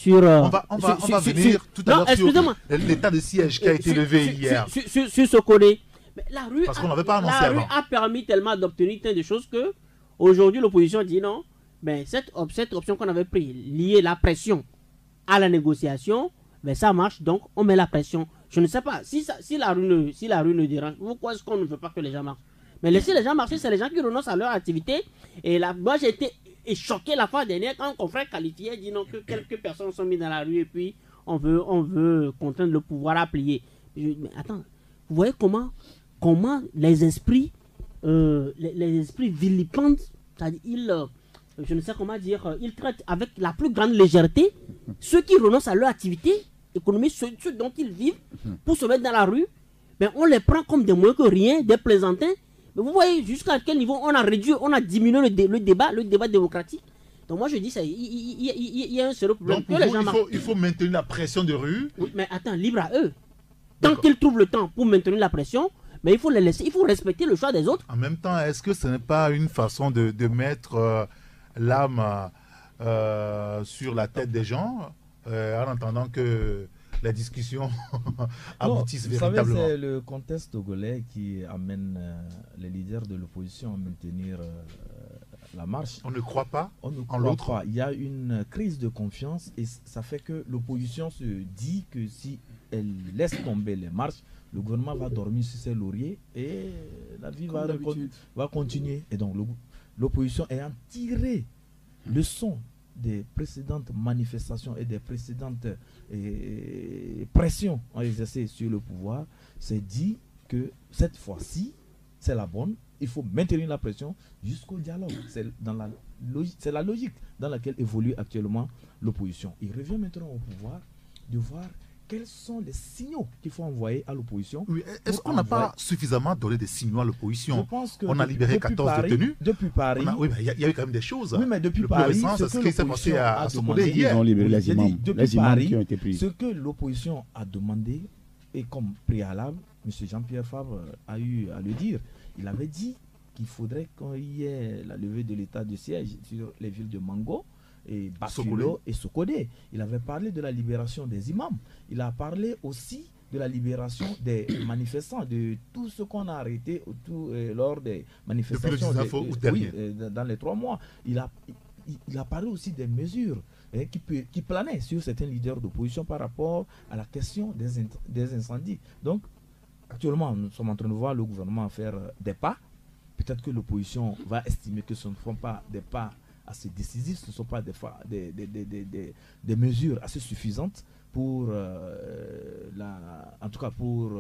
On va venir tout à l'heure sur l'état de siège qui a été levé hier. Sur ce côté. La rue parce qu'on n'avait pas annoncé avant. La rue a permis tellement d'obtenir tant de choses que aujourd'hui l'opposition dit non. Mais cette option qu'on avait prise, liée la pression à la négociation, mais ça marche, donc on met la pression. Je ne sais pas si la rue ne dérange. Pourquoi est-ce qu'on ne veut pas que les gens marchent? Mais laisser les gens marcher, c'est les gens qui renoncent à leur activité. Et là, moi j'ai été choqué la fois dernière quand un confrère qualifié dit non, que quelques personnes sont mises dans la rue et puis on veut contraindre le pouvoir à plier. Mais attends, vous voyez comment les esprits vilipendent, c'est-à-dire je ne sais comment dire, ils traitent avec la plus grande légèreté ceux qui renoncent à leur activité économique, ceux dont ils vivent, pour se mettre dans la rue. Ben, on les prend comme des moins que rien, des plaisantins. Mais vous voyez jusqu'à quel niveau on a réduit, on a diminué le débat démocratique. Donc moi je dis ça, il y a un sérieux problème. Donc il faut maintenir la pression de rue. Oui, mais attends, libre à eux. Tant qu'ils trouvent le temps pour maintenir la pression, mais il faut les laisser, il faut respecter le choix des autres. En même temps, est-ce que ce n'est pas une façon de mettre l'âme sur la tête des gens en attendant que la discussion aboutisse véritablement? Vous savez, c'est le contexte togolais qui amène les leaders de l'opposition à maintenir la marche. On ne croit pas On ne en croit l'autre. pas. Il y a une crise de confiance et ça fait que l'opposition se dit que si elle laisse tomber les marches, le gouvernement va dormir sur ses lauriers et la vie va continuer. Et donc l'opposition ayant tiré leçon des précédentes manifestations et des précédentes pressions exercées sur le pouvoir, s'est dit que cette fois-ci, c'est la bonne. Il faut maintenir la pression jusqu'au dialogue. C'est la logique dans laquelle évolue actuellement l'opposition. Il revient maintenant au pouvoir de voir quels sont les signaux qu'il faut envoyer à l'opposition. Oui, est-ce qu'on n'a pas suffisamment donné des signaux à l'opposition? Je pense que on a libéré 14 détenus. Depuis Paris. Oui, mais il y a eu quand même des choses. Oui, mais depuis le Paris, récent, c'est ce qui s'est passé à Sokodé hier. Ils ont libéré les imams. Depuis Les imams Paris, qui ont été pris. ce que l'opposition a demandé, et comme préalable, M. Jean-Pierre Favre a eu à le dire, il avait dit qu'il faudrait qu'il y ait la levée de l'état de siège sur les villes de Mango, et Basulo et Sokodé. Il avait parlé de la libération des imams. Il a parlé aussi de la libération des manifestants, de tout ce qu'on a arrêté lors des manifestations dans les 3 mois. Il a parlé aussi des mesures qui planaient sur certains leaders d'opposition par rapport à la question des incendies. Donc, actuellement, nous sommes en train de voir le gouvernement faire des pas. Peut-être que l'opposition va estimer que ce ne sont pas des pas assez décisifs, ce ne sont pas des mesures assez suffisantes pour, en tout cas pour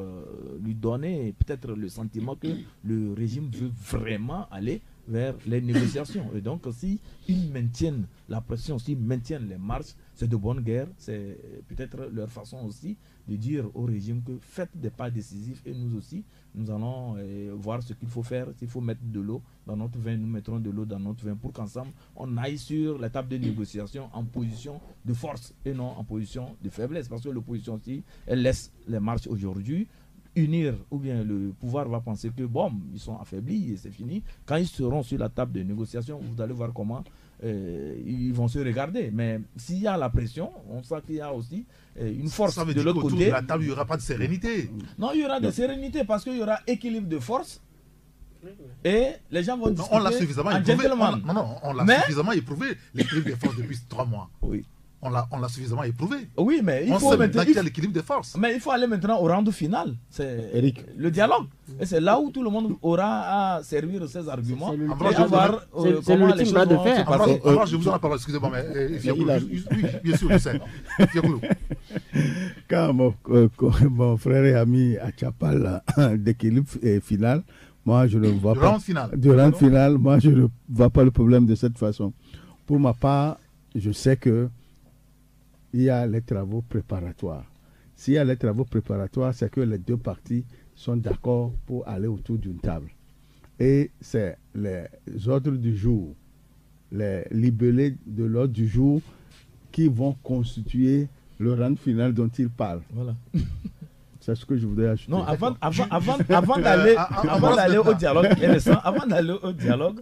lui donner peut-être le sentiment que le régime veut vraiment aller vers les négociations. Et donc, si ils maintiennent la pression, s'ils maintiennent les marches, c'est de bonne guerre. C'est peut-être leur façon aussi de dire au régime que faites des pas décisifs et nous aussi, nous allons voir ce qu'il faut faire. S'il faut mettre de l'eau dans notre vin, nous mettrons de l'eau dans notre vin pour qu'ensemble, on aille sur la table de négociation en position de force et non en position de faiblesse. Parce que l'opposition aussi, elle laisse les marches aujourd'hui unir, ou bien le pouvoir va penser que bon, ils sont affaiblis et c'est fini. Quand ils seront sur la table de négociation, vous allez voir comment ils vont se regarder. Mais s'il y a la pression, on sent qu'il y a aussi une force de l'autre côté. De la table, il n'y aura pas de sérénité. Non, il y aura de sérénité parce qu'il y aura équilibre de force. Et les gens vont discuter. On l'a suffisamment éprouvé. On l'a suffisamment éprouvé, l'équilibre des forces depuis 3 mois. Oui. On l'a suffisamment éprouvé. Oui, mais il faut maintenant qu'il y a l'équilibre des forces. Mais il faut aller maintenant au round final. C'est le dialogue. Et c'est là où tout le monde aura à servir ses arguments. C'est l'ultime bras de fer. Alors, je vous en parle, excusez-moi, mais oui, bien sûr, je sais. Quand mon frère et ami à Chapal d'équilibre final, moi je ne vois pas. Du round final, moi je ne vois pas le problème de cette façon. Pour ma part, je sais que il y a les travaux préparatoires. S'il y a les travaux préparatoires, c'est que les deux parties sont d'accord pour aller autour d'une table. Et c'est les ordres du jour, les libellés de l'ordre du jour qui vont constituer le round final dont il parle. Voilà. C'est ce que je voudrais ajouter. Non, avant d'aller au dialogue,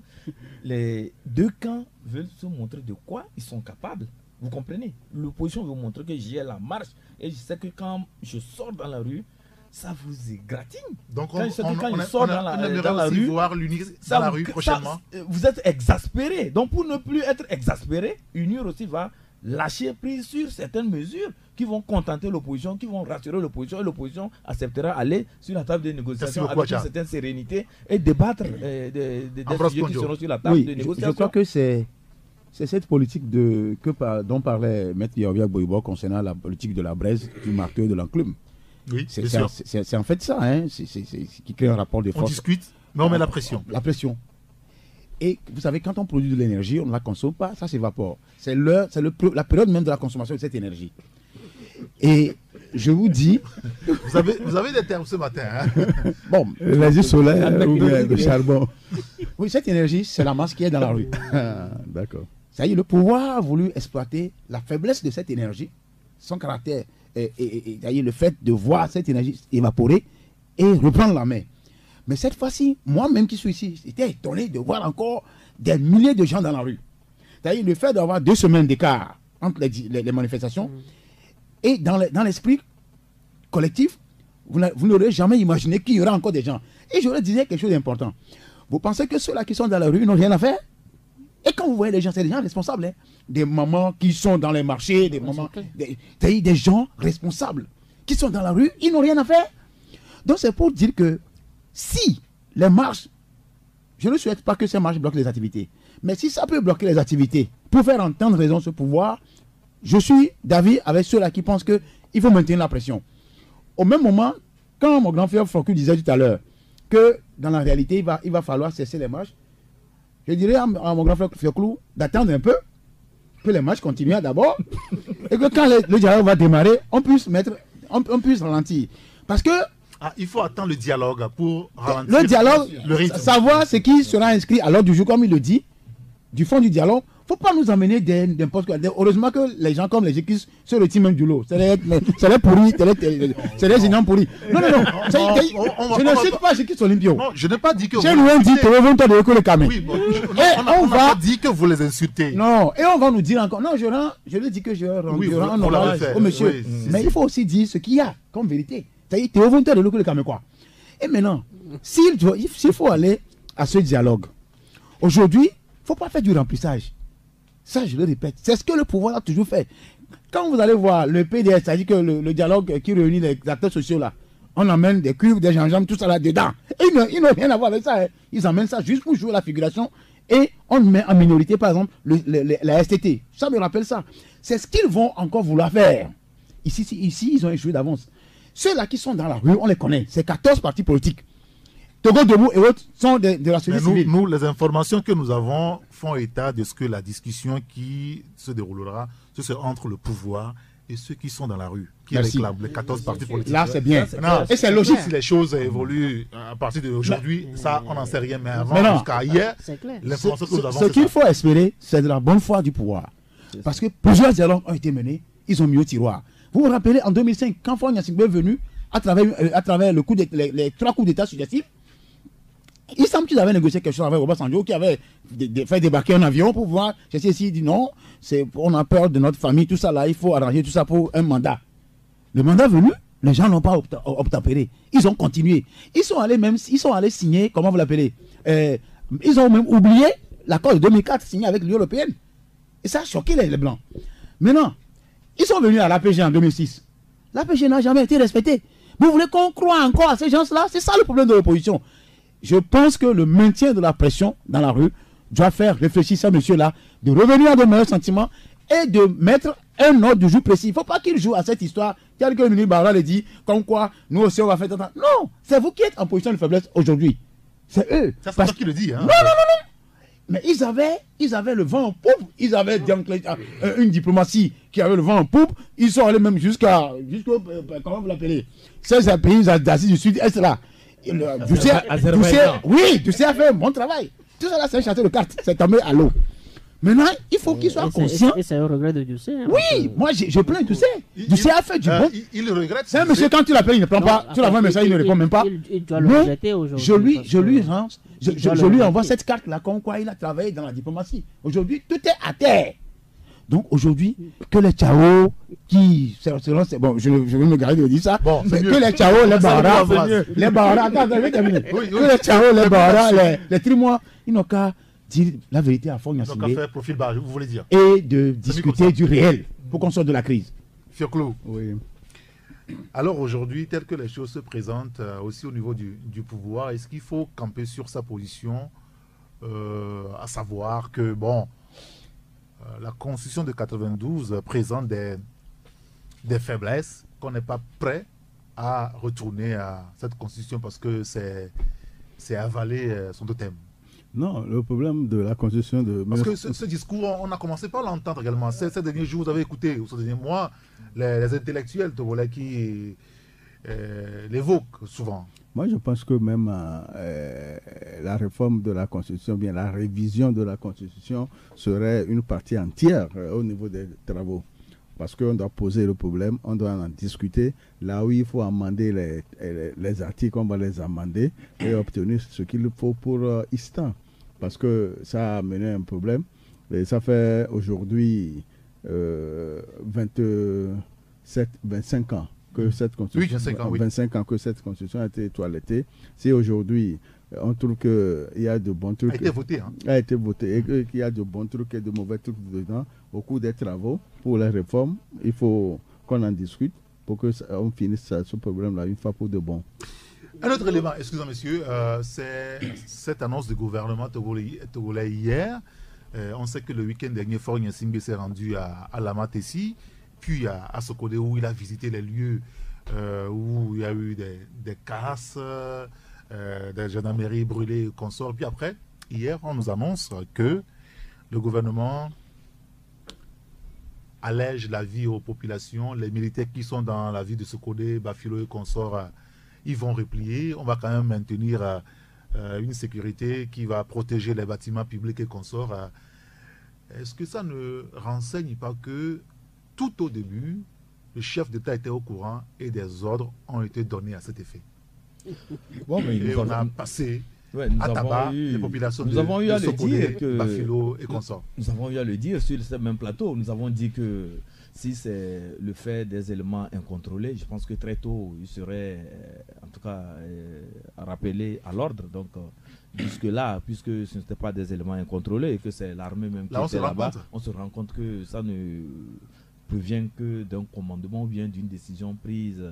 les deux camps veulent se montrer de quoi ils sont capables. Vous comprenez? L'opposition veut montrer que j'ai la marche et je sais que quand je sors dans la rue, ça vous égratigne. Donc quand je sors dans la rue, voir l'unir dans la rue prochainement. Vous êtes exaspéré. Donc pour ne plus être exaspéré, UNIR aussi va lâcher prise sur certaines mesures qui vont contenter l'opposition, qui vont rassurer l'opposition et l'opposition acceptera aller sur la table de négociation avec une certaine sérénité et débattre des sujets qui seront sur la table de négociation. Je crois que c'est cette politique dont parlait Maître Yaouvia Boibo concernant la politique de la braise, du marteau et de l'enclume. Oui, C'est bien sûr. c'est en fait ça, hein. C'est qui crée un rapport de On force. discute, mais on met la pression. La pression. Et vous savez, quand on produit de l'énergie, on ne la consomme pas, ça s'évapore. C'est la période même de la consommation de cette énergie. Et je vous dis... Vous avez des termes ce matin. Hein? Bon, L'énergie solaire ou bien le charbon. oui, cette énergie, c'est la masse qui est dans la rue. D'accord. Ça y est, le pouvoir a voulu exploiter la faiblesse de cette énergie, son caractère, et le fait de voir cette énergie évaporer et reprendre la main. Mais cette fois-ci, moi-même qui suis ici, j'étais étonné de voir encore des milliers de gens dans la rue. C'est-à-dire le fait d'avoir 2 semaines d'écart entre les manifestations, et dans l'esprit collectif, vous n'aurez jamais imaginé qu'il y aura encore des gens. Et je leur disais quelque chose d'important. Vous pensez que ceux-là qui sont dans la rue n'ont rien à faire? Et quand vous voyez les gens, c'est des gens responsables. Hein? Des mamans qui sont dans les marchés, des mamans, des gens responsables qui sont dans la rue, ils n'ont rien à faire. Donc c'est pour dire que si les marches, je ne souhaite pas que ces marches bloquent les activités, mais si ça peut bloquer les activités pour faire entendre raison ce pouvoir, je suis d'avis avec ceux-là qui pensent qu'il faut maintenir la pression. Au même moment, quand mon grand frère Foucault disait tout à l'heure que dans la réalité, il va falloir cesser les marches, je dirais à mon grand frère Foucault d'attendre un peu, que les marches continuent d'abord, et que quand le dialogue va démarrer, on puisse ralentir. Parce que il faut attendre le dialogue pour ralentir le dialogue, le rythme. Savoir ce qui sera inscrit à l'ordre du jour, comme il le dit, du fond du dialogue. Il ne faut pas nous amener n'importe quoi. Heureusement que les gens comme les Jékis se retirent même du lot. C'est les pourris, c'est les énormes pourris. Non. Je ne cite pas Jékis Olympio. Non, je n'ai pas dit que j'ai loin dit que vous toi de l'école Kamé. Oui, on n'a pas dit que vous les insultez. Non, et on va nous dire encore. Non, je lui dis que je rends hommage au monsieur. Mais il faut aussi dire ce qu'il y a comme vérité. C'est-à-dire, tu es au volontaire de l'école Kamé quoi. Et maintenant, s'il faut aller à ce dialogue, aujourd'hui, il ne faut pas faire du remplissage. Ça, je le répète, c'est ce que le pouvoir a toujours fait. Quand vous allez voir le PDS, c'est-à-dire que le dialogue qui réunit les acteurs sociaux là, on amène des cuivres, des gingembre, tout ça là-dedans. Ils n'ont rien à voir avec ça. Hein. Ils amènent ça juste pour jouer la figuration. Et on met en minorité, par exemple, la STT. Ça me rappelle ça. C'est ce qu'ils vont encore vouloir faire. Ici ils ont échoué d'avance. Ceux-là qui sont dans la rue, on les connaît. C'est 14 partis politiques. Togo Debout et autres sont de la société civile. Nous, les informations que nous avons font état de ce que la discussion qui se déroulera, c'est entre le pouvoir et ceux qui sont dans la rue, qui réclament les 14 partis politiques. Là, c'est bien. Et c'est logique. Si les choses évoluent à partir d'aujourd'hui, ça, on n'en sait rien. Mais avant, jusqu'à hier, l'information que nous avons... Ce qu'il faut espérer, c'est de la bonne foi du pouvoir. Parce que plusieurs dialogues ont été menés, ils ont mis au tiroir. Vous vous rappelez, en 2005, quand Faure Gnassingbé est venu, à travers les 3 coups d'État successifs, il semble qu'ils avaient négocié quelque chose avec Obasanjo, qui avait fait débarquer un avion pour voir. Je sais s'il dit non, on a peur de notre famille, tout ça là, il faut arranger tout ça pour un mandat. Le mandat venu, les gens n'ont pas obtempéré. Ils ont continué. Ils sont allés signer, comment vous l'appelez ils ont même oublié l'accord de 2004 signé avec l'Union européenne. Et ça a choqué les Blancs. Maintenant, ils sont venus à l'APG en 2006. L'APG n'a jamais été respectée. Vous voulez qu'on croie encore à ces gens-là? C'est ça le problème de l'opposition. Je pense que le maintien de la pression dans la rue doit faire réfléchir ces messieurs-là, de revenir à de meilleurs sentiments et de mettre un ordre du jour précis. Il ne faut pas qu'ils jouent à cette histoire. Quelques minutes, Barra le dit, comme quoi nous aussi on va faire... Non, c'est vous qui êtes en position de faiblesse aujourd'hui. C'est eux. C'est toi qui le dis. Hein. Non. Mais ils avaient le vent en poupe. Ils avaient une diplomatie qui avait le vent en poupe. Ils sont allés même jusqu'au comment vous l'appelez, ces pays d'Asie du Sud-Est là. Ducé a fait un bon travail. Tout ça là, c'est un château de cartes. C'est tombé à l'eau. Maintenant, il faut qu'il soit conscient. Et c'est un regret de Ducé. Hein, oui, moi je plains Ducé. Ducé a fait du bon. Il regrette. C'est un monsieur, quand tu l'appelles, il ne prend pas. Tu l'envoies un message, il ne répond même pas. Il doit le regretter aujourd'hui. Je lui envoie cette carte-là, comme quoi il a travaillé dans la diplomatie. Aujourd'hui, tout est à terre. Donc aujourd'hui, que les Tchao bon, je vais me garder de dire ça, bon, mais que les Tchao, les Bahara, que les Tchao, les Bahara, les Trimois, ils n'ont qu'à dire la vérité à Faure Gnassingbé. Ils n'ont qu'à faire profil bas, vous voulez dire. Et de discuter du réel pour qu'on sorte de la crise. Fioclo. Oui. Alors aujourd'hui, tel que les choses se présentent aussi au niveau du pouvoir, est-ce qu'il faut camper sur sa position, à savoir que, bon, la Constitution de 92 présente des faiblesses qu'on n'est pas prêt à retourner à cette constitution parce que c'est avaler son totem. Non, le problème de la constitution de... Parce que ce discours, on a commencé par l'entendre également. Ces derniers jours, vous avez écouté, ou ces derniers mois, les intellectuels qui l'évoquent souvent. Moi, je pense que même la réforme de la Constitution, bien la révision de la Constitution serait une partie entière au niveau des travaux. Parce qu'on doit poser le problème, on doit en discuter. Là où il faut amender les articles, on va les amender et obtenir ce qu'il faut pour Istan. Parce que ça a amené un problème. Et ça fait aujourd'hui 25 ans que cette constitution, 25 ans que cette constitution a été toilettée. Si aujourd'hui on trouve qu'il y a de bons trucs, a été voté et qu'il y a de bons trucs et de mauvais trucs dedans, au cours des travaux pour les réformes, il faut qu'on en discute pour qu'on finisse ce problème-là une fois pour de bon. Un autre élément, excusez-moi messieurs, c'est cette annonce du gouvernement togolais hier. On sait que le week-end dernier, Faure Gnassingbé s'est rendu à Lamatessi, puis à Sokodé où il a visité les lieux où il y a eu des casses, des gendarmeries brûlées et consorts. Puis après, hier, on nous annonce que le gouvernement allège la vie aux populations. Les militaires qui sont dans la ville de Sokodé, Bafilo et consorts, ils vont replier. On va quand même maintenir une sécurité qui va protéger les bâtiments publics et consorts. Est-ce que ça ne renseigne pas que tout au début, le chef d'État était au courant et des ordres ont été donnés à cet effet? Bon, mais et on a passé à tabac les populations de Sokodé, Bafilo et consorts. Nous avons eu à le dire sur ce même plateau. Nous avons dit que si c'est le fait des éléments incontrôlés, je pense que très tôt, il serait en tout cas rappelé à l'ordre. Donc, jusque-là, puisque ce n'était pas des éléments incontrôlés et que c'est l'armée même qui était là-bas, on se rend compte que ça ne provient que d'un commandement ou bien d'une décision prise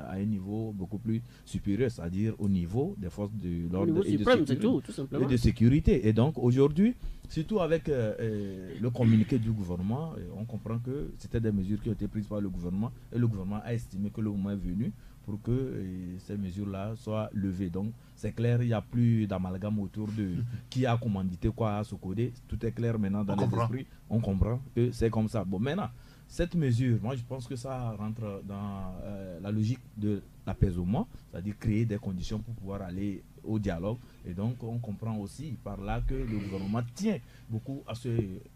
à un niveau beaucoup plus supérieur, c'est-à-dire au niveau des forces de l'ordre et de sécurité. Et donc aujourd'hui, surtout avec le communiqué du gouvernement, on comprend que c'était des mesures qui ont été prises par le gouvernement et le gouvernement a estimé que le moment est venu pour que ces mesures-là soient levées. Donc c'est clair, il n'y a plus d'amalgame autour de qui a commandité quoi à Sokodé. Tout est clair maintenant dans les esprits. On comprend que c'est comme ça. Bon, maintenant, cette mesure, moi je pense que ça rentre dans la logique de l'apaisement, c'est-à-dire créer des conditions pour pouvoir aller au dialogue. Et donc on comprend aussi par là que le gouvernement tient beaucoup à ce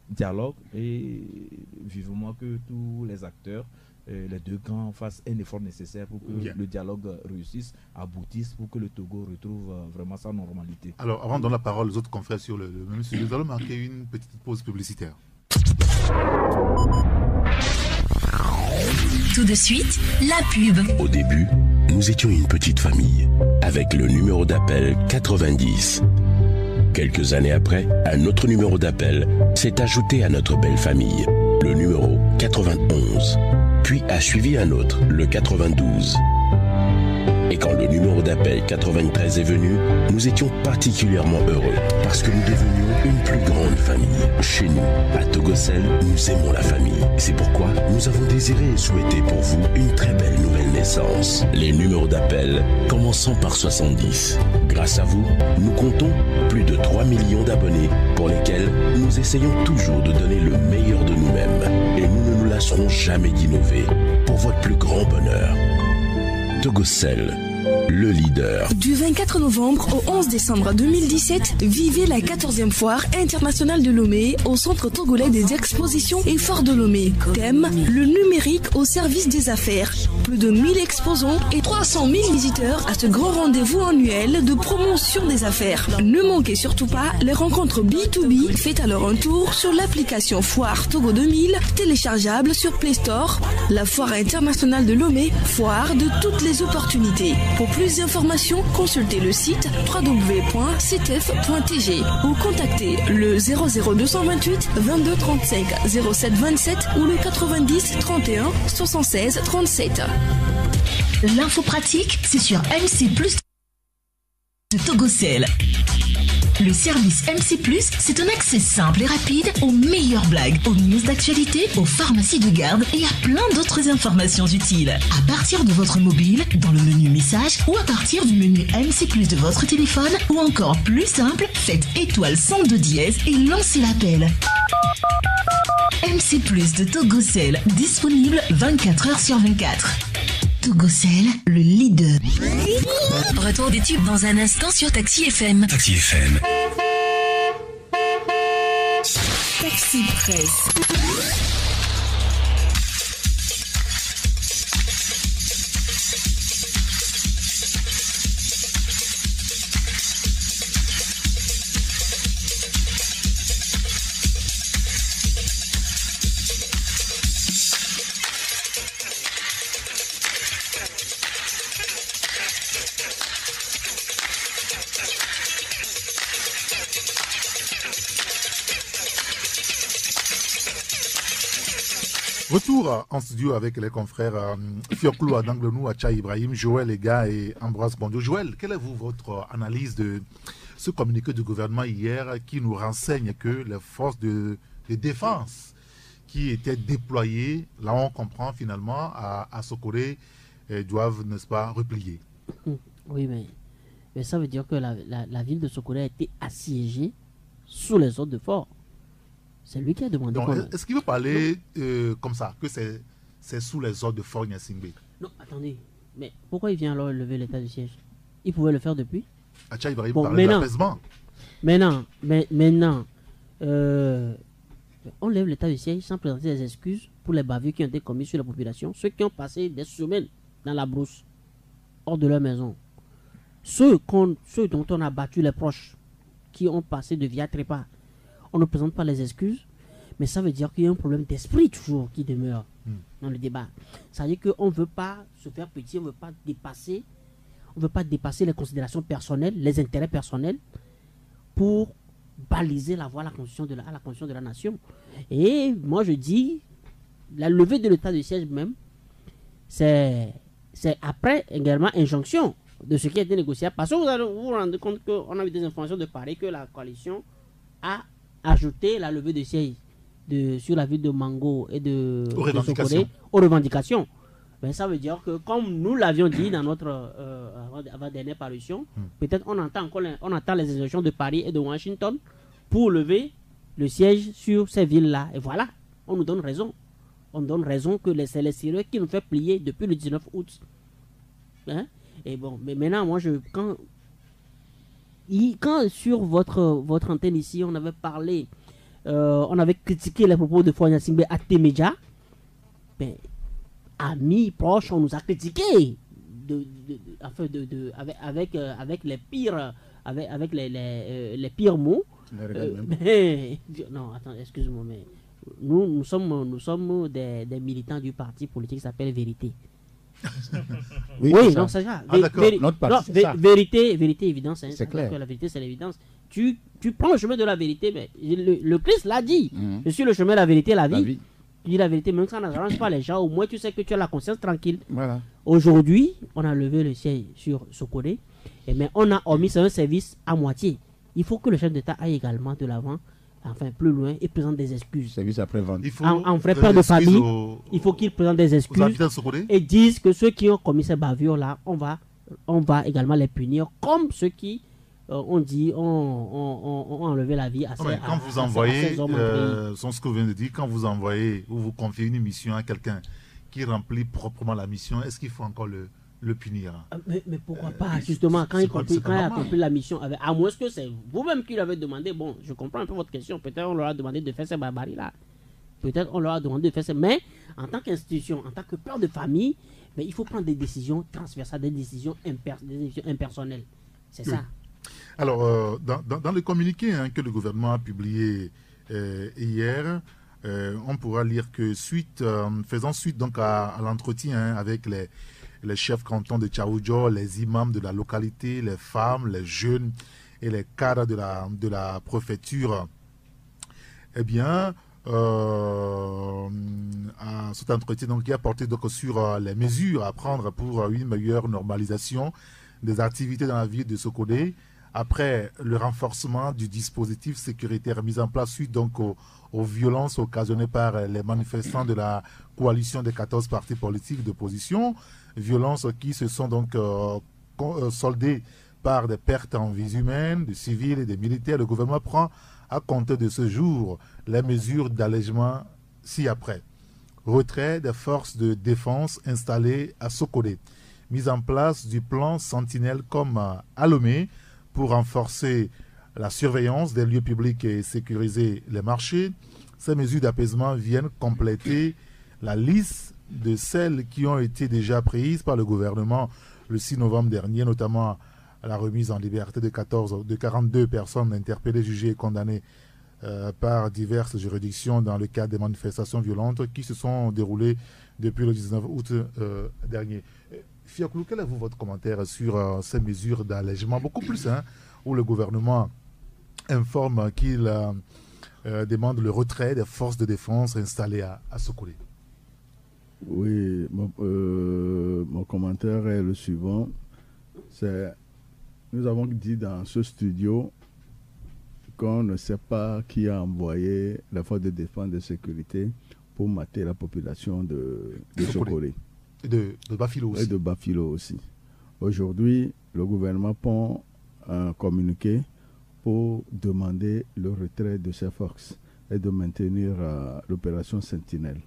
dialogue et vivement que tous les acteurs, les deux camps fassent un effort nécessaire pour que le dialogue réussisse, aboutisse, pour que le Togo retrouve vraiment sa normalité. Alors avant de donner la parole aux autres confrères sur le même sujet, nous allons marquer une petite pause publicitaire. Tout de suite, la pub. Au début, nous étions une petite famille, avec le numéro d'appel 90. Quelques années après, un autre numéro d'appel s'est ajouté à notre belle famille, le numéro 91. Puis a suivi un autre, le 92. Et quand le numéro d'appel 93 est venu, nous étions particulièrement heureux parce que nous devenions une plus grande famille. Chez nous, à Togocel, nous aimons la famille. C'est pourquoi nous avons désiré et souhaité pour vous une très belle nouvelle naissance. Les numéros d'appel commençant par 70. Grâce à vous, nous comptons plus de 3 millions d'abonnés pour lesquels nous essayons toujours de donner le meilleur de nous-mêmes. Et nous ne nous lasserons jamais d'innover pour votre plus grand bonheur. Togocel, le leader. Du 24 novembre au 11 décembre 2017, vivez la 14e foire internationale de Lomé au centre togolais des expositions et Fort de Lomé. Thème, le numérique au service des affaires. Plus de 1000 exposants et 300 000 visiteurs à ce grand rendez-vous annuel de promotion des affaires. Ne manquez surtout pas les rencontres B2B faites alors un tour sur l'application Foire Togo 2000, téléchargeable sur Play Store. La foire internationale de Lomé, foire de toutes les opportunités. Pour plus d'informations, consultez le site www.ctf.tg ou contactez le 00228 22 35 07 27 ou le 90 31 76 37. L'info pratique, c'est sur MC+ de Togocel. Le service MC+, c'est un accès simple et rapide aux meilleures blagues, aux news d'actualité, aux pharmacies de garde et à plein d'autres informations utiles. À partir de votre mobile, dans le menu message ou à partir du menu MC+ de votre téléphone ou encore plus simple, faites étoile 102 dièse et lancez l'appel. MC+ de Togocel, disponible 24h/24. Togocel, le leader. Retour des tubes dans un instant sur Taxi FM. Taxi FM. Taxi Presse. Retour en studio avec les confrères Fioclou Adanglenou, Acha Ibrahim, Joël Ega et Ambroise Bondio. Joël, quelle est votre analyse de ce communiqué du gouvernement hier qui nous renseigne que les forces de défense qui étaient déployées, là on comprend finalement, à Sokoré, doivent, n'est-ce pas, replier? Oui, mais ça veut dire que la ville de Sokoré a été assiégée sous les ordres de fort. C'est lui qui a demandé. Donc, est-ce qu'il veut parler comme ça, que c'est sous les ordres de Fort Gnassingbé? Non, attendez. Mais pourquoi il vient alors lever l'état de siège? Il pouvait le faire depuis. Acha Ibrahim parlait d'apaisement. Maintenant, on lève l'état de siège sans présenter des excuses pour les bavures qui ont été commises sur la population, ceux qui ont passé des semaines dans la brousse, hors de leur maison, ceux dont on a battu les proches, qui ont passé de via trépas. On ne présente pas les excuses, mais ça veut dire qu'il y a un problème d'esprit toujours qui demeure dans le débat. Ça veut dire qu'on ne veut pas se faire petit, on ne veut pas dépasser les considérations personnelles, les intérêts personnels pour baliser la voie à la constitution de la nation. Et moi je dis, la levée de l'état de siège même, c'est après également injonction de ce qui a été négocié. Parce que vous allez vous rendre compte qu'on a eu des informations de Paris que la coalition a ajouté la levée de siège sur la ville de Mango et de Sokoré aux revendications. Ben, ça veut dire que comme nous l'avions dit dans notre avant-dernière parution, peut-être on entend les injonctions de Paris et de Washington pour lever le siège sur ces villes-là. Et voilà, on nous donne raison. On donne raison que c'est les Syriens qui nous fait plier depuis le 19 août. Hein? Et bon, mais maintenant, moi, quand sur votre antenne ici, on avait parlé, on avait critiqué les propos de Fort Gnassingbé à Témédia, ben, amis, proches, on nous a critiqué avec les pires, avec les pires mots. Non, attends, excuse-moi, mais nous sommes des militants du parti politique qui s'appelle Vérité. Oui, non, c'est ça. Vérité, évidence. Hein, c'est clair. Que la vérité, c'est l'évidence. Tu prends le chemin de la vérité, mais le Christ l'a dit. Je suis le chemin de la vérité, la vie. Tu dis la vérité, même quand ça n'arrange pas les gens, au moins tu sais que tu as la conscience tranquille. Voilà. Aujourd'hui, on a levé le siège sur Sokoré, mais on a omis un service à moitié. Il faut que le chef d'État aille également de l'avant, enfin plus loin, et présente des excuses. Service après-vente. En vrai père de famille, il faut qu'il présente des excuses et dise que ceux qui ont commis ces bavures-là, on va également les punir, comme ceux qui ont enlevé la vie à ces hommes. Quand vous envoyez, ce que vous venez de dire, quand vous envoyez ou vous confiez une mission à quelqu'un qui remplit proprement la mission, est-ce qu'il faut encore le punir? Mais pourquoi pas, justement, quand il a accompli la mission, à moins que c'est vous-même qui l'avez demandé. Bon, je comprends un peu votre question. Peut-être on leur a demandé de faire ces barbaries-là. Peut-être on leur a demandé de faire ça. Mais en tant qu'institution, en tant que père de famille, mais il faut prendre des décisions transversales, des décisions impersonnelles. C'est ça. Alors, dans le communiqué que le gouvernement a publié hier, on pourra lire que faisant suite donc à l'entretien avec les chefs cantons de Tchaoudjo, les imams de la localité, les femmes, les jeunes et les cadres de la préfecture, eh bien, à cet entretien donc, qui a porté donc, sur les mesures à prendre pour une meilleure normalisation des activités dans la ville de Sokodé, après le renforcement du dispositif sécuritaire mis en place suite donc aux violences occasionnées par les manifestants de la coalition des 14 partis politiques d'opposition, violences qui se sont donc soldées par des pertes en vies humaines, de civils et de militaires. Le gouvernement prend à compter de ce jour les mesures d'allègement ci-après. Retrait des forces de défense installées à Sokolé. Mise en place du plan Sentinelle comme à Lomé pour renforcer la surveillance des lieux publics et sécuriser les marchés. Ces mesures d'apaisement viennent compléter la liste de celles qui ont été déjà prises par le gouvernement le 6 novembre dernier, notamment la remise en liberté de 42 personnes interpellées, jugées et condamnées par diverses juridictions dans le cadre des manifestations violentes qui se sont déroulées depuis le 19 août dernier. Fiakoulou, quel est votre commentaire sur ces mesures d'allègement, beaucoup plus, où le gouvernement informe qu'il demande le retrait des forces de défense installées à Sokolé? Oui, mon commentaire est le suivant. Nous avons dit dans ce studio qu'on ne sait pas qui a envoyé la force de défense et de sécurité pour mater la population de Sokolé. Et de Bafilo aussi. Et de Bafilo aussi. Aujourd'hui, le gouvernement prend un communiqué pour demander le retrait de ces forces et de maintenir l'opération Sentinelle.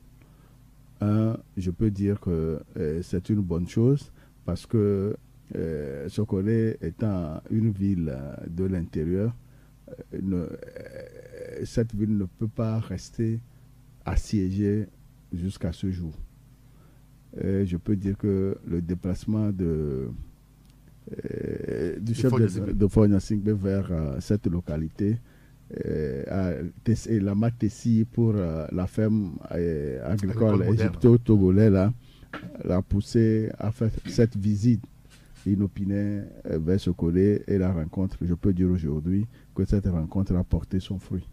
Je peux dire que c'est une bonne chose parce que Sokolé étant une ville de l'intérieur, cette ville ne peut pas rester assiégée jusqu'à ce jour. Je peux dire que le déplacement du chef de Fogna Singbe vers cette localité, la Matessi pour la ferme agricole égypto-togolais, l'a poussé à faire cette visite inopinée vers Sokolé et la rencontre. Je peux dire aujourd'hui que cette rencontre a porté son fruit.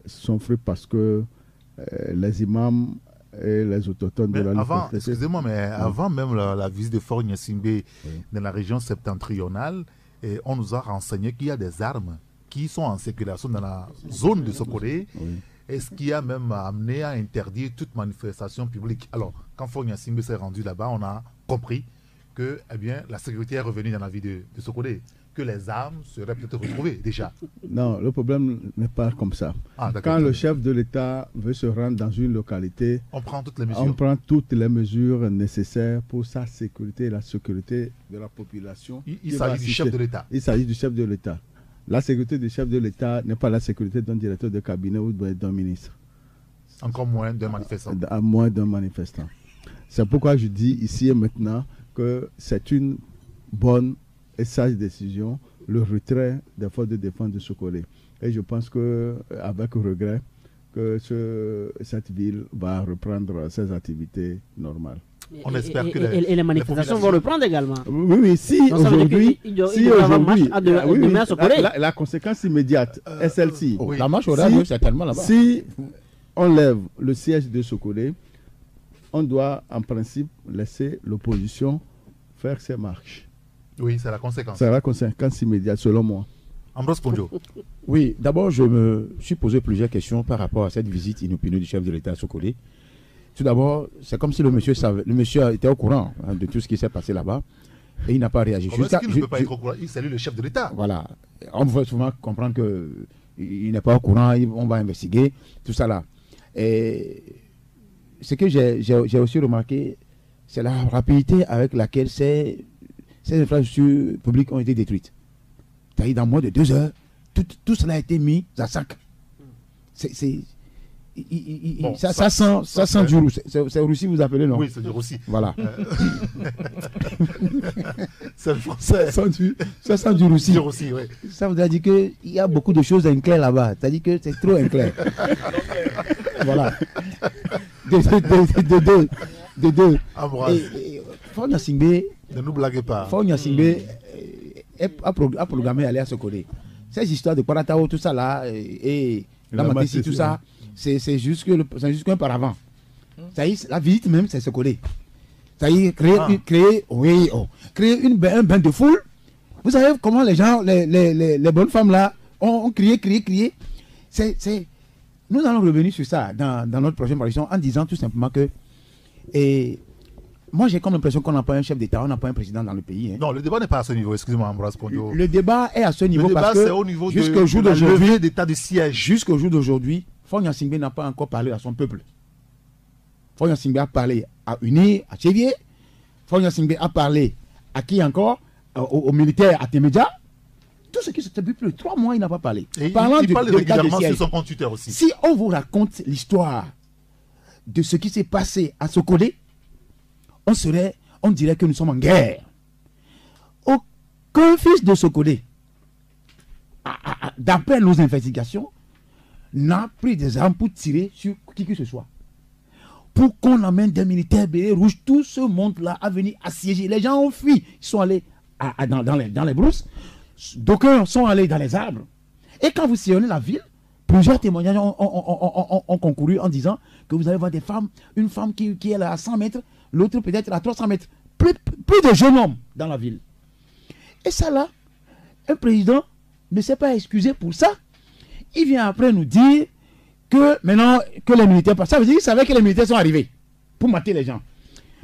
Son fruit parce que les imams et les autochtones de la avant, excusez-moi, mais avant même la visite de Fort Nyassimbe dans la région septentrionale, on nous a renseigné qu'il y a des armes qui sont en circulation dans la zone de Sokolé, et ce qui a même amené à interdire toute manifestation publique. Alors, quand Fort Nyassimbe s'est rendu là-bas, on a compris que la sécurité est revenue dans la vie de Sokolé, que les armes seraient peut-être retrouvées déjà. Non, le problème n'est pas comme ça. Quand le chef de l'État veut se rendre dans une localité, on prend toutes les mesures. On prend toutes les mesures nécessaires pour sa sécurité et la sécurité de la population. Il s'agit du chef de l'État. Il s'agit du chef de l'État. La sécurité du chef de l'État n'est pas la sécurité d'un directeur de cabinet ou d'un ministre. Encore moins d'un manifestant. Moins d'un manifestant. C'est pourquoi je dis ici et maintenant que c'est une bonne et sage décision, le retrait des forces de défense de Sokolé. Et je pense qu'avec regret, que cette ville va reprendre ses activités normales. On espère que les manifestations vont reprendre également. Oui, si aujourd'hui, la conséquence immédiate est celle-ci. La marche aura lieu certainement là-bas. Si on lève le siège de Sokolé, on doit en principe laisser l'opposition faire ses marches. Oui, c'est la conséquence. C'est la conséquence immédiate, selon moi. Ambrose Ponjo. Oui, d'abord, je me suis posé plusieurs questions par rapport à cette visite inopinée du chef de l'État à Sokolé. Tout d'abord, c'est comme si le monsieur était au courant de tout ce qui s'est passé là-bas et il n'a pas réagi. Est-ce qu'il ne peut pas être au courant? Il salue le chef de l'État. Voilà. On veut souvent comprendre qu'il n'est pas au courant, on va investiguer, tout ça là. Et ce que j'ai aussi remarqué, c'est la rapidité avec laquelle ces infrastructures publiques ont été détruites. C'est-à-dire dans moins de 2 heures, tout cela a été mis à sac. Ça sent du roussi. C'est roussi, vous appelez, non? Oui, c'est du roussi. Voilà. C'est le français. Ça sent du roussi. Du roussi, oui. Ça voudrait dire qu'il y a beaucoup de choses inclaires là-bas. C'est-à-dire que c'est trop inclair. Voilà. De deux. Fort Nyassimbe, ne nous blaguez pas. Fort Nyassimbe a programmé aller à Sokolé. Ces histoires de Paratao, tout ça là, et la Matessi, tout ça, c'est juste qu'un paravent. La visite même, c'est Sokolé. Ça y est, créer un bain de foule Vous savez comment les gens, les bonnes femmes là, ont crié. Nous allons revenir sur ça dans notre prochaine parution en disant tout simplement que. Et moi, j'ai comme l'impression qu'on n'a pas un chef d'État, on n'a pas un président dans le pays. Hein. Non, le débat n'est pas à ce niveau. Excusez-moi, Ambroise Pondio. Le débat est à ce niveau parce que au niveau jusqu'au jour d'aujourd'hui, d'état de siège. Jusqu'au jour d'aujourd'hui, Faure Gnassingbé n'a pas encore parlé à son peuple. Faure Gnassingbé a parlé à UNI, à Tchévier. Faure Gnassingbé a parlé à qui encore? Aux militaires à Témédia. Tout ce qui se depuis plus de 3 mois, il n'a pas parlé. Et il parle régulièrement sur son compte Twitter aussi. Si on vous raconte l'histoire de ce qui s'est passé à Sokodé, on dirait que nous sommes en guerre. Aucun fils de Sokodé, d'après nos investigations, n'a pris des armes pour tirer sur qui que ce soit. Pour qu'on amène des militaires bérets rouges, tout ce monde-là a venu assiéger. Les gens ont fui, ils sont allés dans les brousses. D'aucuns sont allés dans les arbres. Et quand vous sillonnez la ville, plusieurs témoignages ont concouru en disant que vous allez voir des femmes, une femme qui est là à 100 mètres, l'autre peut-être à 300 mètres. Plus de jeunes hommes dans la ville. Et ça là, un président ne s'est pas excusé pour ça. Il vient après nous dire que maintenant que les militaires passent. Ça veut dire qu'il savait que les militaires sont arrivés pour mater les gens.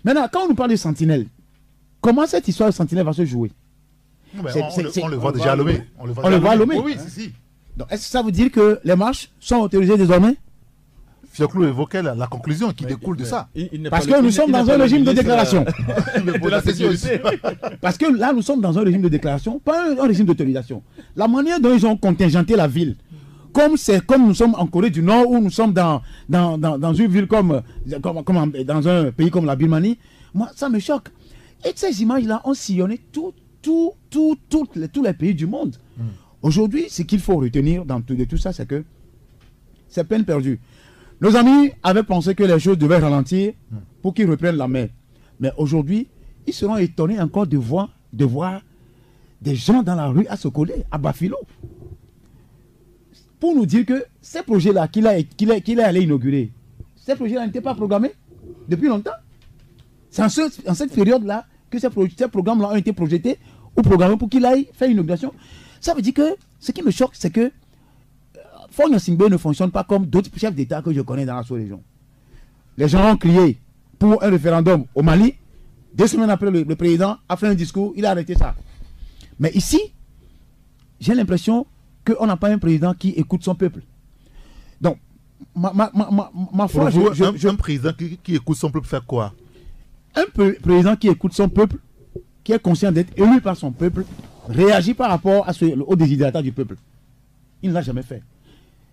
Maintenant, quand on nous parle de sentinelle, comment cette histoire de sentinelle va se jouer? On le voit déjà à Lomé. On le voit à Lomé. Oui, si. Donc, est-ce que ça veut dire que les marches sont autorisées désormais? Fioclou évoquait la conclusion qui découle de ça. Parce que nous sommes dans un régime de déclaration. Parce que là, nous sommes dans un régime de déclaration, pas un régime d'autorisation. La manière dont ils ont contingenté la ville, comme nous sommes en Corée du Nord, ou nous sommes dans une ville comme dans un pays comme la Birmanie, moi, ça me choque. Et ces images-là ont sillonné tous les pays du monde. Aujourd'hui, ce qu'il faut retenir de tout ça, c'est que c'est peine perdue. Nos amis avaient pensé que les choses devaient ralentir pour qu'ils reprennent la main. Mais aujourd'hui, ils seront étonnés encore de voir des gens dans la rue à Sokodé, à Bafilo, pour nous dire que ces projets-là qu'il est allé inaugurer, ces projets-là n'étaient pas programmés depuis longtemps. C'est en cette période-là que ces programmes-là ont été projetés ou programmés pour qu'il aille faire l'inauguration. Ça veut dire que ce qui me choque, c'est que Faure Gnassingbé ne fonctionne pas comme d'autres chefs d'État que je connais dans la sous-région. Les gens ont crié pour un référendum au Mali. 2 semaines après, le président a fait un discours, il a arrêté ça. Mais ici, j'ai l'impression qu'on n'a pas un président qui écoute son peuple. Donc, ma foi... Un président qui écoute son peuple fait quoi? Un président qui écoute son peuple, qui est conscient d'être élu par son peuple, réagit par rapport au déshydratat du peuple. Il ne l'a jamais fait.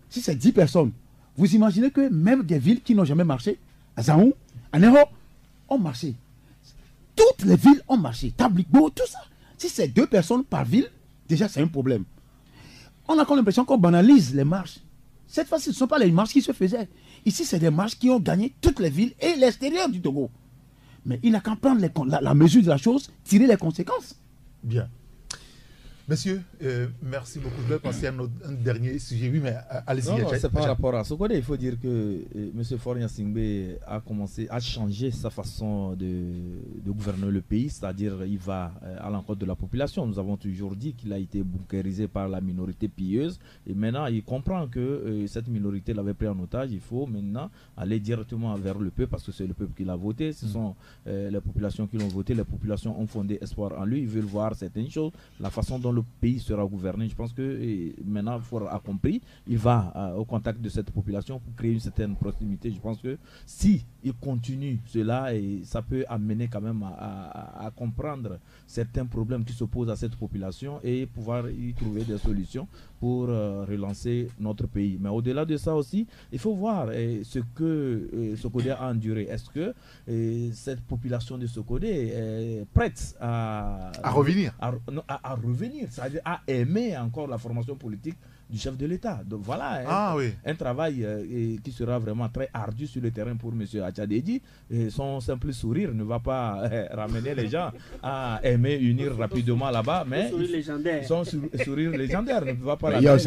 Si c'est 10 personnes, vous imaginez que même des villes qui n'ont jamais marché, à Zaou, à Nero, ont marché. Toutes les villes ont marché. Tablikbo, tout ça. Si c'est 2 personnes par ville, déjà c'est un problème. On a comme l'impression qu'on banalise les marches. Cette fois-ci, ce ne sont pas les marches qui se faisaient. Ici, c'est des marches qui ont gagné toutes les villes et l'extérieur du Togo. Mais il n'a qu'à prendre la mesure de la chose, tirer les conséquences. Bien. Messieurs, merci beaucoup. Je vais passer à un dernier sujet. Oui, mais allez-y. Non, c'est par rapport à Sokodé. Il faut dire que M. Faure Gnassingbé a changé sa façon de gouverner le pays, c'est-à-dire il va à l'encontre de la population. Nous avons toujours dit qu'il a été bunkérisé par la minorité pieuse et maintenant il comprend que cette minorité l'avait pris en otage. Il faut maintenant aller directement vers le peuple parce que c'est le peuple qui l'a voté. Ce sont les populations qui l'ont voté. Les populations ont fondé espoir en lui. Ils veulent voir certaines choses. La façon dont le pays sera gouverné, je pense que maintenant Faure a compris, il va au contact de cette population pour créer une certaine proximité. Je pense que si il continue cela, et ça peut amener quand même à comprendre certains problèmes qui se posent à cette population et pouvoir y trouver des solutions pour relancer notre pays. Mais au-delà de ça aussi, il faut voir ce que Sokodé a enduré. Est-ce que cette population de Sokodé est prête à revenir, c'est-à-dire à aimer encore la formation politique du chef de l'État. Donc voilà un travail qui sera vraiment très ardu sur le terrain pour M. Atchadédi. Son simple sourire ne va pas ramener les gens à aimer unir rapidement là-bas, mais son sourire légendaire ne va pas l'amener.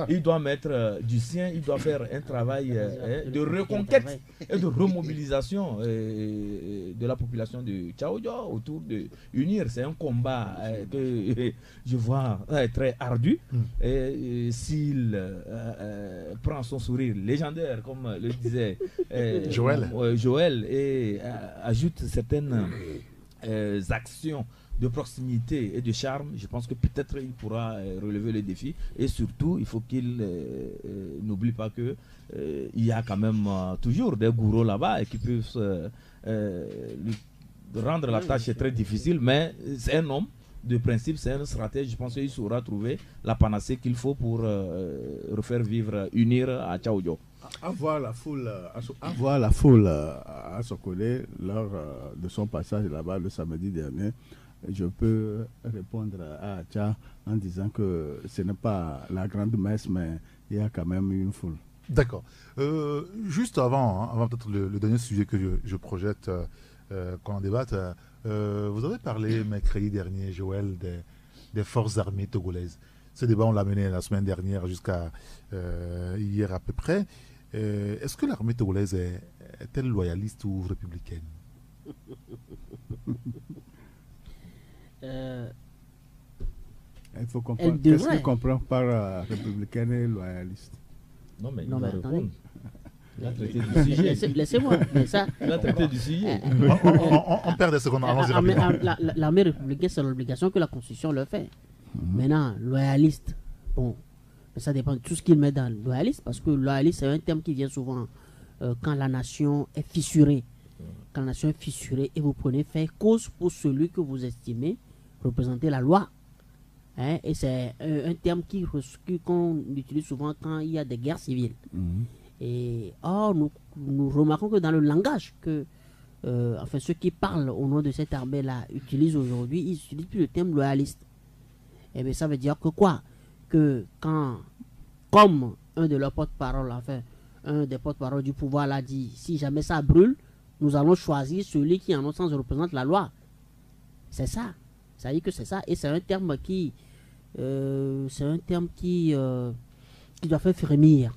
Il doit mettre du sien, il doit faire un travail de reconquête et de remobilisation de la population de Tchaoudjo autour de unir. C'est un combat que je vois très ardu. Et s'il prend son sourire légendaire, comme le disait Joël, et ajoute certaines actions de proximité et de charme, je pense que peut-être il pourra relever le défi. Et surtout, il faut qu'il n'oublie pas que il y a quand même toujours des gourous là-bas et qui peuvent lui rendre la tâche très difficile, mais c'est un homme de principe, c'est un stratège. Je pense qu'il saura trouver la panacée qu'il faut pour refaire vivre, unir à Tchaoudjo. Avoir la foule à Sokone lors de son passage là-bas le samedi dernier, je peux répondre à Acha en disant que ce n'est pas la grande messe, mais il y a quand même une foule. D'accord. Juste avant peut-être le dernier sujet que je projette, qu'on en débatte, vous avez parlé mercredi dernier, Joël, des forces armées togolaises. Ce débat, on l'a mené la semaine dernière jusqu'à hier à peu près. Est-ce que l'armée togolaise est-elle loyaliste ou républicaine? Il faut comprendre. Qu'est-ce qu'il comprend par républicaine et loyaliste? Non, mais attendez. Il a traité du sujet. Laissez-moi. Il a traité du sujet. On perd des secondes. L'armée républicaine, c'est l'obligation que la Constitution leur fait. Maintenant, loyaliste, bon, ça dépend de tout ce qu'il met dans loyaliste, parce que loyaliste, c'est un terme qui vient souvent quand la nation est fissurée. Quand la nation est fissurée et vous prenez faire cause pour celui que vous estimez représenter la loi. Et c'est un terme qu'on utilise souvent quand il y a des guerres civiles. Et nous remarquons que dans le langage que ceux qui parlent au nom de cette armée-là utilisent aujourd'hui, ils n'utilisent plus le terme loyaliste. Et bien ça veut dire que quoi? Que comme un de leurs porte-parole, un des porte-parole du pouvoir l'a dit, si jamais ça brûle, nous allons choisir celui qui en notre sens représente la loi. C'est ça. Ça dit que c'est ça. Et c'est un terme qui doit faire frémir.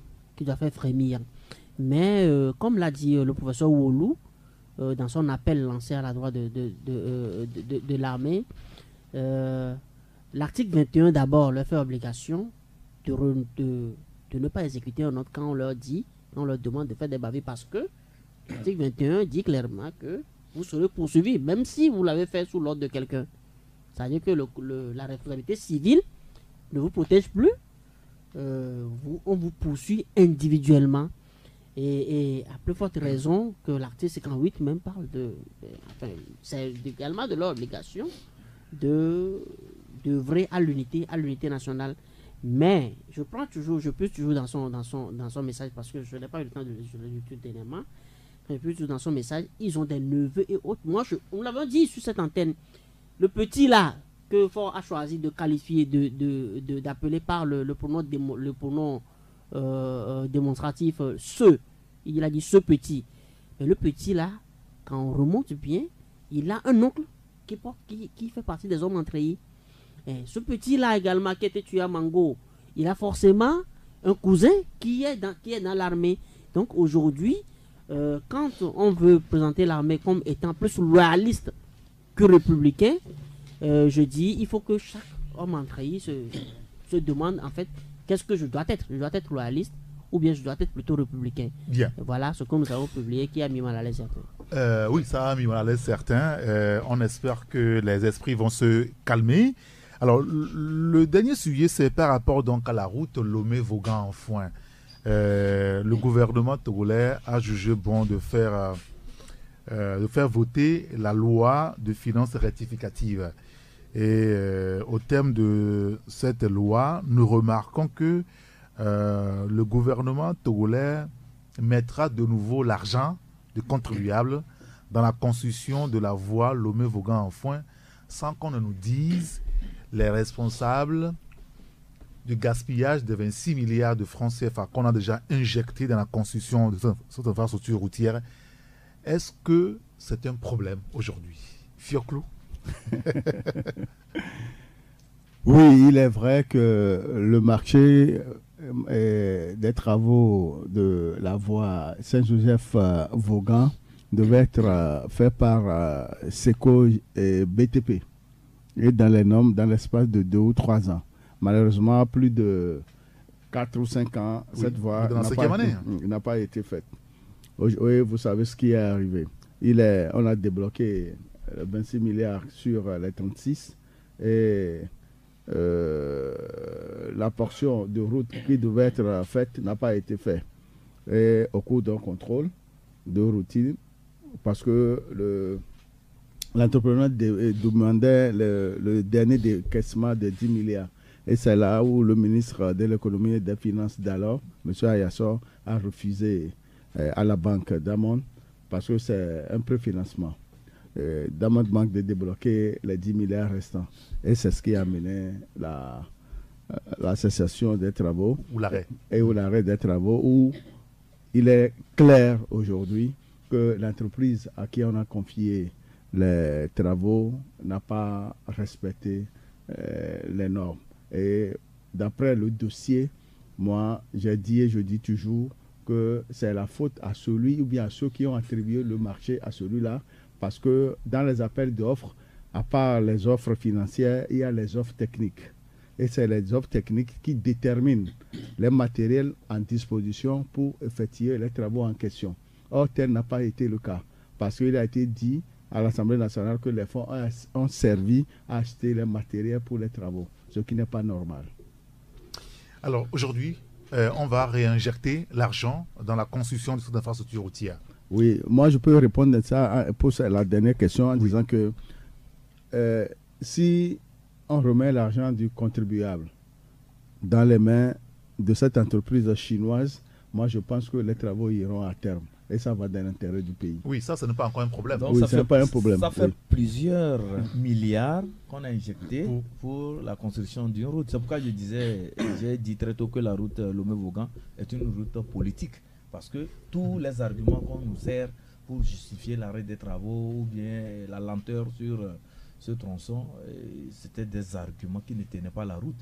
Mais comme l'a dit le professeur Wolu dans son appel lancé à la droite de l'armée, l'article 21 d'abord leur fait obligation de ne pas exécuter un ordre quand on leur demande de faire des bavures, parce que l'article 21 dit clairement que vous serez poursuivi même si vous l'avez fait sous l'ordre de quelqu'un. C'est-à-dire que la responsabilité civile ne vous protège plus. On vous poursuit individuellement. Et à plus forte raison que l'article 58 même parle c'est également de leur obligation d'œuvrer à l'unité nationale. Mais je peux toujours dans son message, parce que je n'ai pas eu le temps de le lire tout dernièrement. Je peux toujours dans son message, ils ont des neveux et autres. Moi, on l'avait dit sur cette antenne. Le petit là, que Fort a choisi de qualifier, d'appeler par le pronom démonstratif ce. Il a dit ce petit. Mais le petit là, quand on remonte bien, il a un oncle qui fait partie des hommes entrayés. Et ce petit là également qui était tué à Mango, il a forcément un cousin qui est dans l'armée. Donc aujourd'hui, quand on veut présenter l'armée comme étant plus loyaliste que républicain, je dis, il faut que chaque homme entrayé se demande en fait, qu'est-ce que je dois être? Je dois être loyaliste ou bien je dois être plutôt républicain? Bien. Et voilà ce que nous avons publié qui a mis mal à l'aise certains. Oui, ça a mis mal à l'aise certains. On espère que les esprits vont se calmer. Alors, le dernier sujet, c'est par rapport donc à la route Lomé-Vaughan-Anfoin. Le gouvernement togolais a jugé bon de faire voter la loi de finances rectificative. Et au terme de cette loi, nous remarquons que le gouvernement togolais mettra de nouveau l'argent du contribuable dans la construction de la voie Lomé-Vaughan-Anfoin sans qu'on ne nous dise les responsables du gaspillage de 26 milliards de francs CFA qu'on a déjà injecté dans la construction de cette infrastructure routière. Est-ce que c'est un problème aujourd'hui? Fioclou? Oui, il est vrai que le marché des travaux de la voie Saint-Joseph-Vaughan devait être fait par SECO et BTP et dans les normes dans l'espace de 2 ou 3 ans. Malheureusement, plus de 4 ou 5 ans, cette voie n'a pas été faite. Oui, vous savez ce qui est arrivé. On a débloqué 26 milliards sur les 36 et la portion de route qui devait être faite n'a pas été faite. Et au cours d'un contrôle de routine, parce que l'entrepreneur demandait le dernier décaissement de 10 milliards. Et c'est là où le ministre de l'économie et des finances d'alors, M. Ayassor, a refusé à la banque Damon parce que c'est un préfinancement. Damon manque de débloquer les 10 milliards restants. Et c'est ce qui a amené la cessation des travaux. Ou l'arrêt. Et ou l'arrêt des travaux, où il est clair aujourd'hui que l'entreprise à qui on a confié les travaux n'a pas respecté les normes. Et d'après le dossier, moi, j'ai dit et je dis toujours que c'est la faute à celui ou bien à ceux qui ont attribué le marché à celui-là, parce que dans les appels d'offres, à part les offres financières, il y a les offres techniques. Et c'est les offres techniques qui déterminent les matériels en disposition pour effectuer les travaux en question. Or, tel n'a pas été le cas, parce qu'il a été dit à l'Assemblée nationale que les fonds ont servi à acheter les matériels pour les travaux, ce qui n'est pas normal. Alors aujourd'hui, on va réinjecter l'argent dans la construction de cette infrastructure routière. Oui, moi je peux répondre à ça pour la dernière question en disant que si on remet l'argent du contribuable dans les mains de cette entreprise chinoise, moi je pense que les travaux iront à terme. Et ça va dans l'intérêt du pays. Oui, ça, ce n'est pas encore un problème. Donc, oui, ce n'est pas un problème. Ça fait plusieurs milliards qu'on a injectés pour la construction d'une route. C'est pourquoi j'ai dit très tôt que la route Lomé-Vaughan est une route politique. Parce que tous les arguments qu'on nous sert pour justifier l'arrêt des travaux ou bien la lenteur sur ce tronçon, c'était des arguments qui ne tenaient pas la route.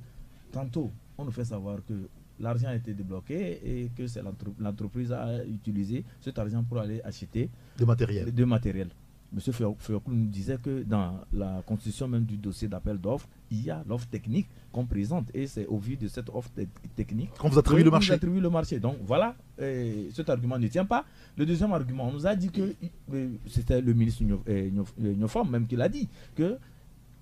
Tantôt, on nous fait savoir que l'argent a été débloqué et que c'est l'entreprise a utilisé cet argent pour aller acheter de matériel. Monsieur Fioclou nous disait que dans la constitution même du dossier d'appel d'offres, il y a l'offre technique qu'on présente et c'est au vu de cette offre technique qu'on vous attribue le marché. Donc voilà, cet argument ne tient pas. Le deuxième argument, on nous a dit que c'était le ministre Nyofam même qui l'a dit, que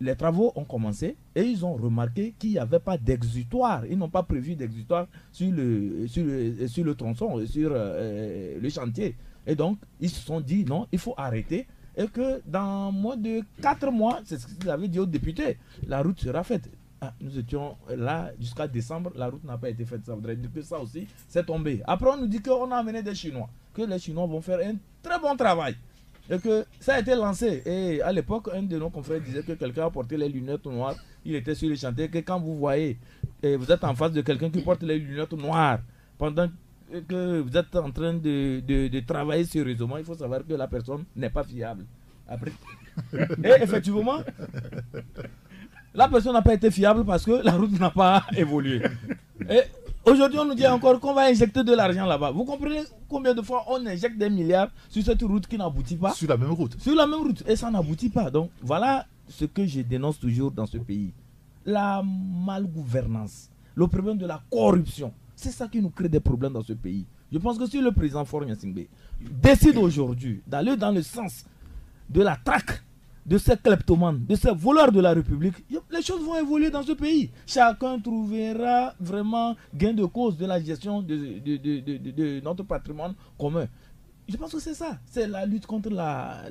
les travaux ont commencé et ils ont remarqué qu'il n'y avait pas d'exutoire. Ils n'ont pas prévu d'exutoire sur le tronçon, sur le chantier. Et donc, ils se sont dit non, il faut arrêter. Et que dans moins de 4 mois, c'est ce qu'ils avaient dit aux députés, la route sera faite. Nous étions là jusqu'à décembre, la route n'a pas été faite. Ça voudrait dire que ça aussi, c'est tombé. Après, on nous dit qu'on a amené des Chinois, que les Chinois vont faire un très bon travail. Et que ça a été lancé. Et à l'époque, un de nos confrères disait que quelqu'un a porté les lunettes noires. Il était sur le chantier. Que quand vous voyez, vous êtes en face de quelqu'un qui porte les lunettes noires, pendant que vous êtes en train de travailler sérieusement, il faut savoir que la personne n'est pas fiable. Après. Et effectivement, la personne n'a pas été fiable parce que la route n'a pas évolué. Et aujourd'hui, on nous dit encore qu'on va injecter de l'argent là-bas. Vous comprenez combien de fois on injecte des milliards sur cette route qui n'aboutit pas? Sur la même route. Sur la même route. Et ça n'aboutit pas. Donc voilà ce que je dénonce toujours dans ce pays. La malgouvernance, le problème de la corruption. C'est ça qui nous crée des problèmes dans ce pays. Je pense que si le président Faure Gnassingbé décide aujourd'hui d'aller dans le sens de la traque de ces kleptomanes, de ces voleurs de la République, les choses vont évoluer dans ce pays. Chacun trouvera vraiment gain de cause de la gestion de notre patrimoine commun. Je pense que c'est ça. C'est la lutte contre la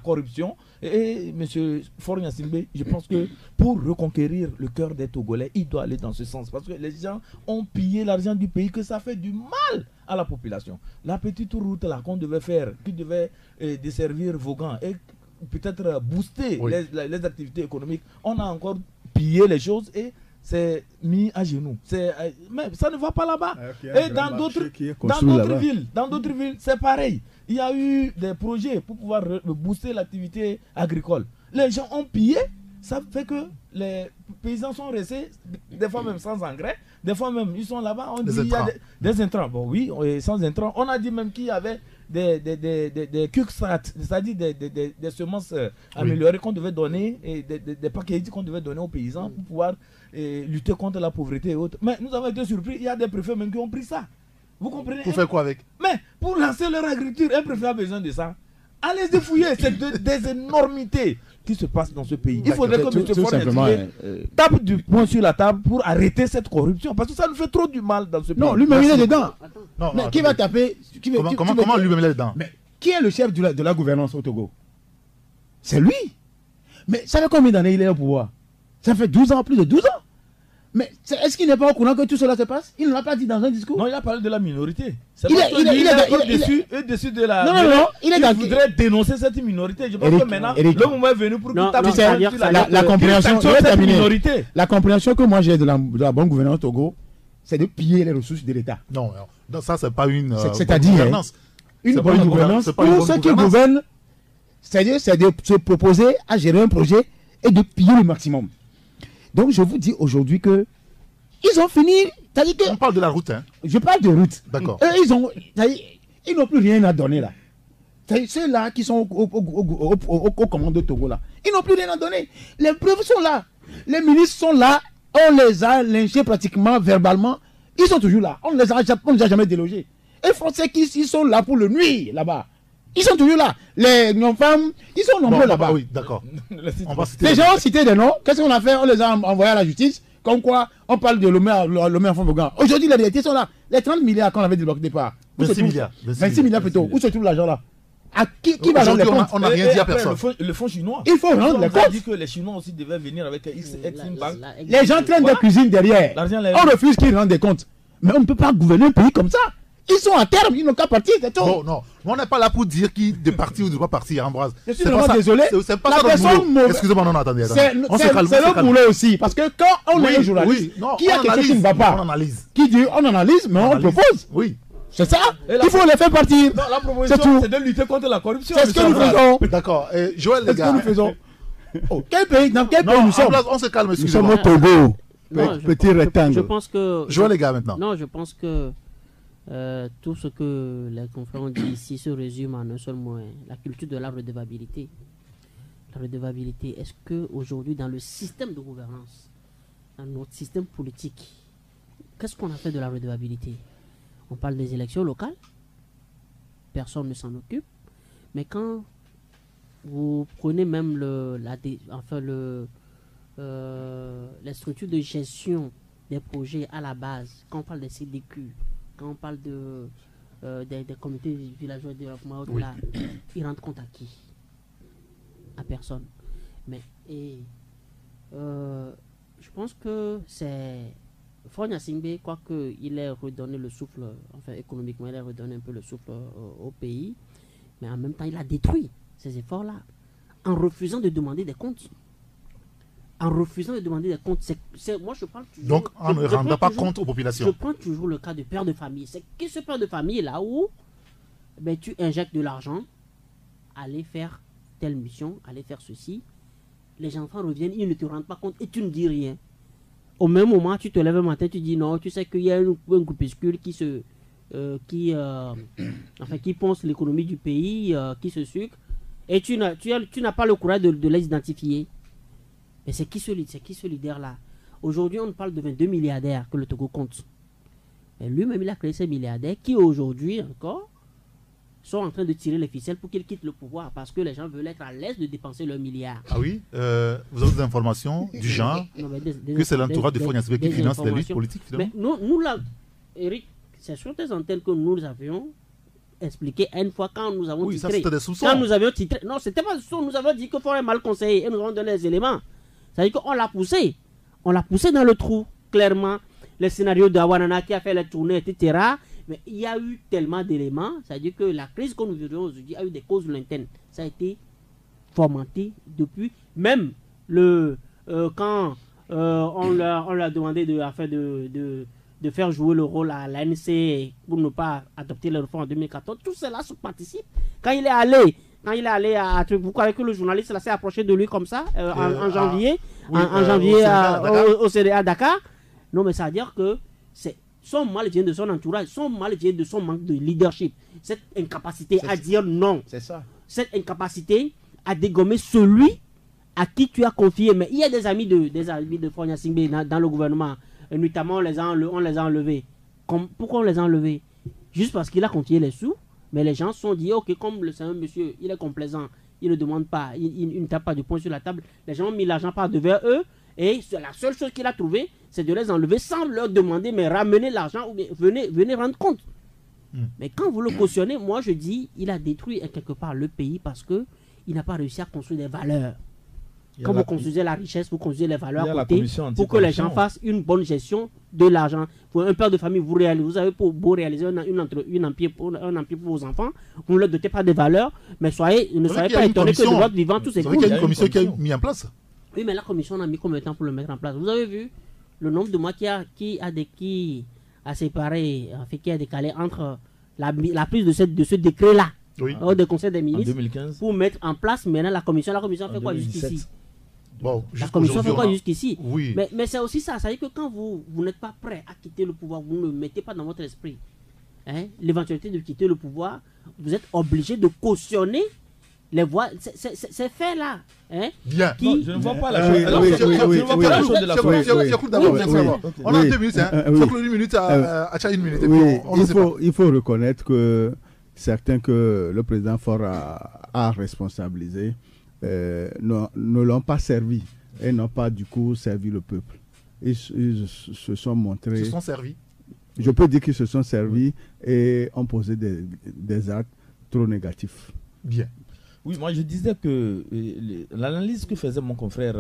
corruption. Et M. Faure Gnassingbé, je pense que pour reconquérir le cœur des Togolais, il doit aller dans ce sens. Parce que les gens ont pillé l'argent du pays, que ça fait du mal à la population. La petite route là qu'on devait faire, qui devait desservir Vaughan et peut-être booster les activités économiques, on a encore pillé les choses et c'est mis à genoux. Mais ça ne va pas là-bas. Et dans d'autres villes, c'est pareil. Il y a eu des projets pour pouvoir booster l'activité agricole. Les gens ont pillé, ça fait que les paysans sont restés, des fois même sans engrais, des fois même ils sont là-bas, on dit il y a des intrants. Bon oui, sans intrants. On a dit même qu'il y avait des QXAT, c'est-à-dire des semences améliorées qu'on devait donner, et des paquets qu'on devait donner aux paysans pour pouvoir lutter contre la pauvreté et autres. Mais nous avons été surpris, il y a des préfets même qui ont pris ça. Vous comprenez? Pour faire quoi avec? Mais pour lancer leur agriculture, un préfet a besoin de ça. Allez défouiller, c'est des énormités qui se passent dans ce pays. Il faudrait que M. Fornetier tape du poing sur la table pour arrêter cette corruption, parce que ça nous fait trop du mal dans ce pays. Non, lui-même il est dedans. Mais qui va taper? Comment lui-même il est dedans? Mais qui est le chef de la gouvernance au Togo? C'est lui. Mais ça fait combien d'années il est au pouvoir? Ça fait 12 ans, plus de 12 ans. Mais est-ce qu'il n'est pas au courant que tout cela se passe? Il ne l'a pas dit dans un discours. Non, il a parlé de la minorité. Il est au-dessus de la... Non, il voudrait dénoncer cette minorité. Je pense que maintenant, le moment est venu pour qu'il tape la compréhension La compréhension que moi j'ai de la bonne gouvernance au Togo, c'est de piller les ressources de l'État. Non, ça c'est pas une c'est-à-dire gouvernance. Une bonne gouvernance pour ceux qui gouvernent, c'est-à-dire c'est de se proposer à gérer un projet et de piller le maximum. Donc je vous dis aujourd'hui que ils ont fini. On parle de la route, hein? Je parle de route. D'accord. Ils n'ont plus rien à donner là. Ceux-là qui sont au commande de Togo là, ils n'ont plus rien à donner. Les preuves sont là. Les ministres sont là. On les a lynchés pratiquement verbalement. Ils sont toujours là. On ne les a jamais délogés. Et les Français qui sont là pour le nuire là-bas. Ils sont toujours là. Les non-femmes, ils sont nombreux là-bas. Oui, d'accord. Les gens ont cité des noms. Qu'est-ce qu'on a fait? On les a envoyés à la justice. Comme quoi, on parle de Lomé en Fonbogan. Aujourd'hui, les réalités sont là. Les 30 milliards qu'on avait débloqué au départ. 26 milliards. 26 milliards plutôt. Où se trouve l'argent là? À qui va rendre les comptes? On n'a rien dit à personne. Le fonds chinois. Il faut rendre les comptes. On a dit que les Chinois aussi devaient venir avec Exim Bank. Les gens traînent des cuisines derrière. On refuse qu'ils rendent des comptes. Mais on ne peut pas gouverner un pays comme ça. Ils sont à terme, ils n'ont qu'à partir, c'est tout. Non, non. On n'est pas là pour dire qui de partir ou de ne pas partir, Ambroise. Je suis vraiment désolé. C'est pas ça notre boulot. Excusez-moi, non, attendez. C'est notre boulot aussi. Parce que quand on est un journaliste, qui a quelque chose qui ne va pas, on analyse. Qui dit on analyse, mais on propose. Oui. C'est ça. Il faut les faire partir. Non, la proposition, c'est de lutter contre la corruption. C'est ce que nous faisons. D'accord. Joël, les gars. C'est ce que nous faisons. Quel pays, dans quel pays nous sommes? On se calme, nous sommes au Togo. Petit rectangle. Je pense que. Joël, les gars, maintenant. Non, je pense que tout ce que les confrères ont dit ici se résume en un seul mot, la culture de la redevabilité. La redevabilité, est-ce qu'aujourd'hui, dans le système de gouvernance, dans notre système politique, qu'est-ce qu'on a fait de la redevabilité? On parle des élections locales, personne ne s'en occupe, mais quand vous prenez même les structures de gestion des projets à la base, quand on parle des CDQ, quand on parle des comités villageois de développement, oui. Là, ils rendent compte à qui? À personne. Mais je pense que c'est Faure Gnassingbé, quoique il ait redonné le souffle, enfin économiquement, il a redonné un peu le souffle au pays, mais en même temps, il a détruit ces efforts-là en refusant de demander des comptes. En refusant de demander des comptes, moi je parle toujours. Donc, on ne rend pas compte aux populations. Je prends toujours le cas de père de famille. C'est que ce père de famille là où tu injectes de l'argent, aller faire telle mission, aller faire ceci. Les enfants reviennent, ils ne te rendent pas compte et tu ne dis rien. Au même moment, tu te lèves le matin, tu dis non, tu sais qu'il y a un groupuscule qui ponce l'économie du pays, qui se sucre, et tu n'as pas le courage de les identifier. Mais c'est qui ce leader-là? Aujourd'hui, on parle de 22 milliardaires que le Togo compte. Mais lui-même, il a créé ces milliardaires qui, aujourd'hui encore, sont en train de tirer les ficelles pour qu'ils quittent le pouvoir parce que les gens veulent être à l'aise de dépenser leurs milliards. Ah oui? Vous avez des informations du genre que c'est l'entourage de Faure Gnassingbé qui finance les luttes politiques, finalement? Mais nous là, Eric, c'est sur tes antennes que nous avions expliqué une fois quand nous avons titré. Ça, c'était des soupçons. Quand nous avions titré. Non, c'était pas des soupçons. Nous avons dit que Faure est mal conseillé et nous avons donné les éléments. C'est-à-dire qu'on l'a poussé. On l'a poussé dans le trou, clairement. Le scénario de Awanana qui a fait la tournée, etc. Mais il y a eu tellement d'éléments. C'est-à-dire que la crise que nous vivons aujourd'hui a eu des causes lointaines. Ça a été fomenté depuis. Même quand on leur a demandé de faire jouer le rôle à l'ANC pour ne pas adopter les réformes en 2014. Tout cela se participe. Quand il est allé à vous croyez que le journaliste s'est approché de lui comme ça en janvier, au CDA Dakar. Non, mais ça veut dire que son mal vient de son entourage, son mal vient de son manque de leadership. Cette incapacité à dire non. C'est ça. Cette incapacité à dégommer celui à qui tu as confié. Mais il y a des amis de Fonya Singbe dans le gouvernement. Et notamment, on les a enlevés. Pourquoi on les a enlevés? Juste parce qu'il a confié les sous. Mais les gens se sont dit, ok, comme c'est un monsieur, il est complaisant, il ne demande pas, il ne tape pas de poing sur la table. Les gens ont mis l'argent par devers eux. Et la seule chose qu'il a trouvé, c'est de les enlever sans leur demander, mais ramener l'argent ou bien venez rendre compte. Mais quand vous le cautionnez, moi je dis, il a détruit quelque part le pays parce qu'il n'a pas réussi à construire des valeurs. Quand vous construisez la richesse, vous construisez les valeurs à côté pour que les gens fassent une bonne gestion de l'argent. Pour un père de famille, vous avez pour réaliser un empire pour vos enfants, vous ne leur dotez pas de valeurs, mais ne soyez pas étonnés que de votre vivant, tout c'est cool. Il y a une commission qui a mis en place. Oui, mais la commission a mis combien de temps pour le mettre en place? Vous avez vu le nombre de mois qui a séparé, qui a décalé entre la prise de ce décret-là au Conseil des ministres pour mettre en place maintenant la commission. La commission fait quoi jusqu'ici? Bon, la commission fait quoi jusqu'ici? Oui. Mais c'est aussi ça. Ça veut dire que quand vous n'êtes pas prêt à quitter le pouvoir, vous ne mettez pas dans votre esprit l'éventualité de quitter le pouvoir, vous êtes obligé de cautionner les voix, ces faits-là. Bien. Non, je ne vois pas la chose. Je ne vois pas la chose de la chose. On a 2 minutes. Il faut 1 minute à chaque 1 minute. Il faut reconnaître que certains que le président Faure a responsabilisés ne l'ont pas servi et n'ont pas du coup servi le peuple. Ils se sont montrés. Ils se sont servis. Je peux dire qu'ils se sont servis et ont posé des actes trop négatifs. Bien. Oui, moi je disais que l'analyse que faisait mon confrère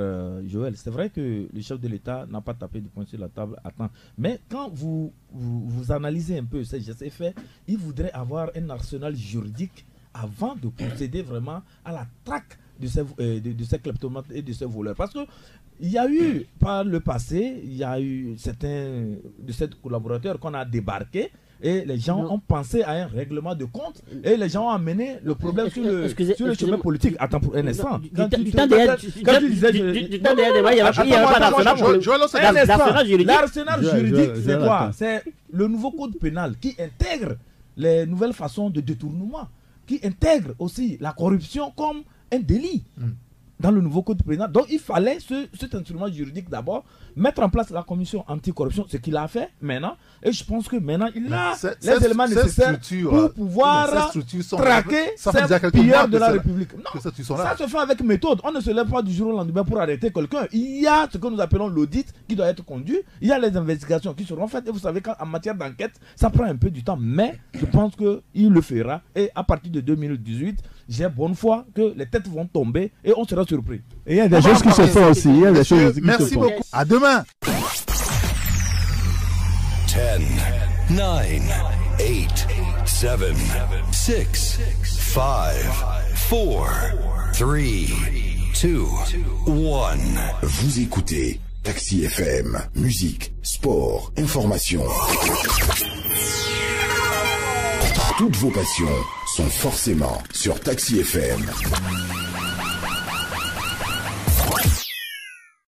Joël, c'est vrai que le chef de l'État n'a pas tapé du poing sur la table à temps. Mais quand vous analysez un peu ces faits, il voudrait avoir un arsenal juridique avant de procéder vraiment à la traque de ces kleptomates et de ces voleurs. Parce que il y a eu, par le passé, il y a eu certains de ces collaborateurs qu'on a débarqués. Et les gens ont pensé à un règlement de compte et les gens ont amené le problème sur le chemin politique. Attends pour un instant. Du temps derrière, il y a l'arsenal juridique, c'est quoi? C'est le nouveau code pénal qui intègre les nouvelles façons de détournement, qui intègre aussi la corruption comme un délit. Dans le nouveau code pénal. Donc il fallait cet instrument juridique d'abord, mettre en place la commission anticorruption, ce qu'il a fait maintenant. Et je pense que maintenant il a les éléments nécessaires pour pouvoir traquer ces pilleurs de la République. Non, ça se fait avec méthode. On ne se lève pas du jour au lendemain pour arrêter quelqu'un. Il y a ce que nous appelons l'audit qui doit être conduit. Il y a les investigations qui seront faites. Et vous savez qu'en matière d'enquête, ça prend un peu du temps. Mais je pense qu'il le fera. Et à partir de 2018, j'ai bonne foi que les têtes vont tomber et on sera surpris. Et il y a des choses qui se font aussi. Merci beaucoup. À demain. 10, 9, 8, 7, 6, 5, 4, 3, 2, 1. Vous écoutez Taxi FM. Musique, sport, information. Toutes vos passions sont forcément sur Taxi FM.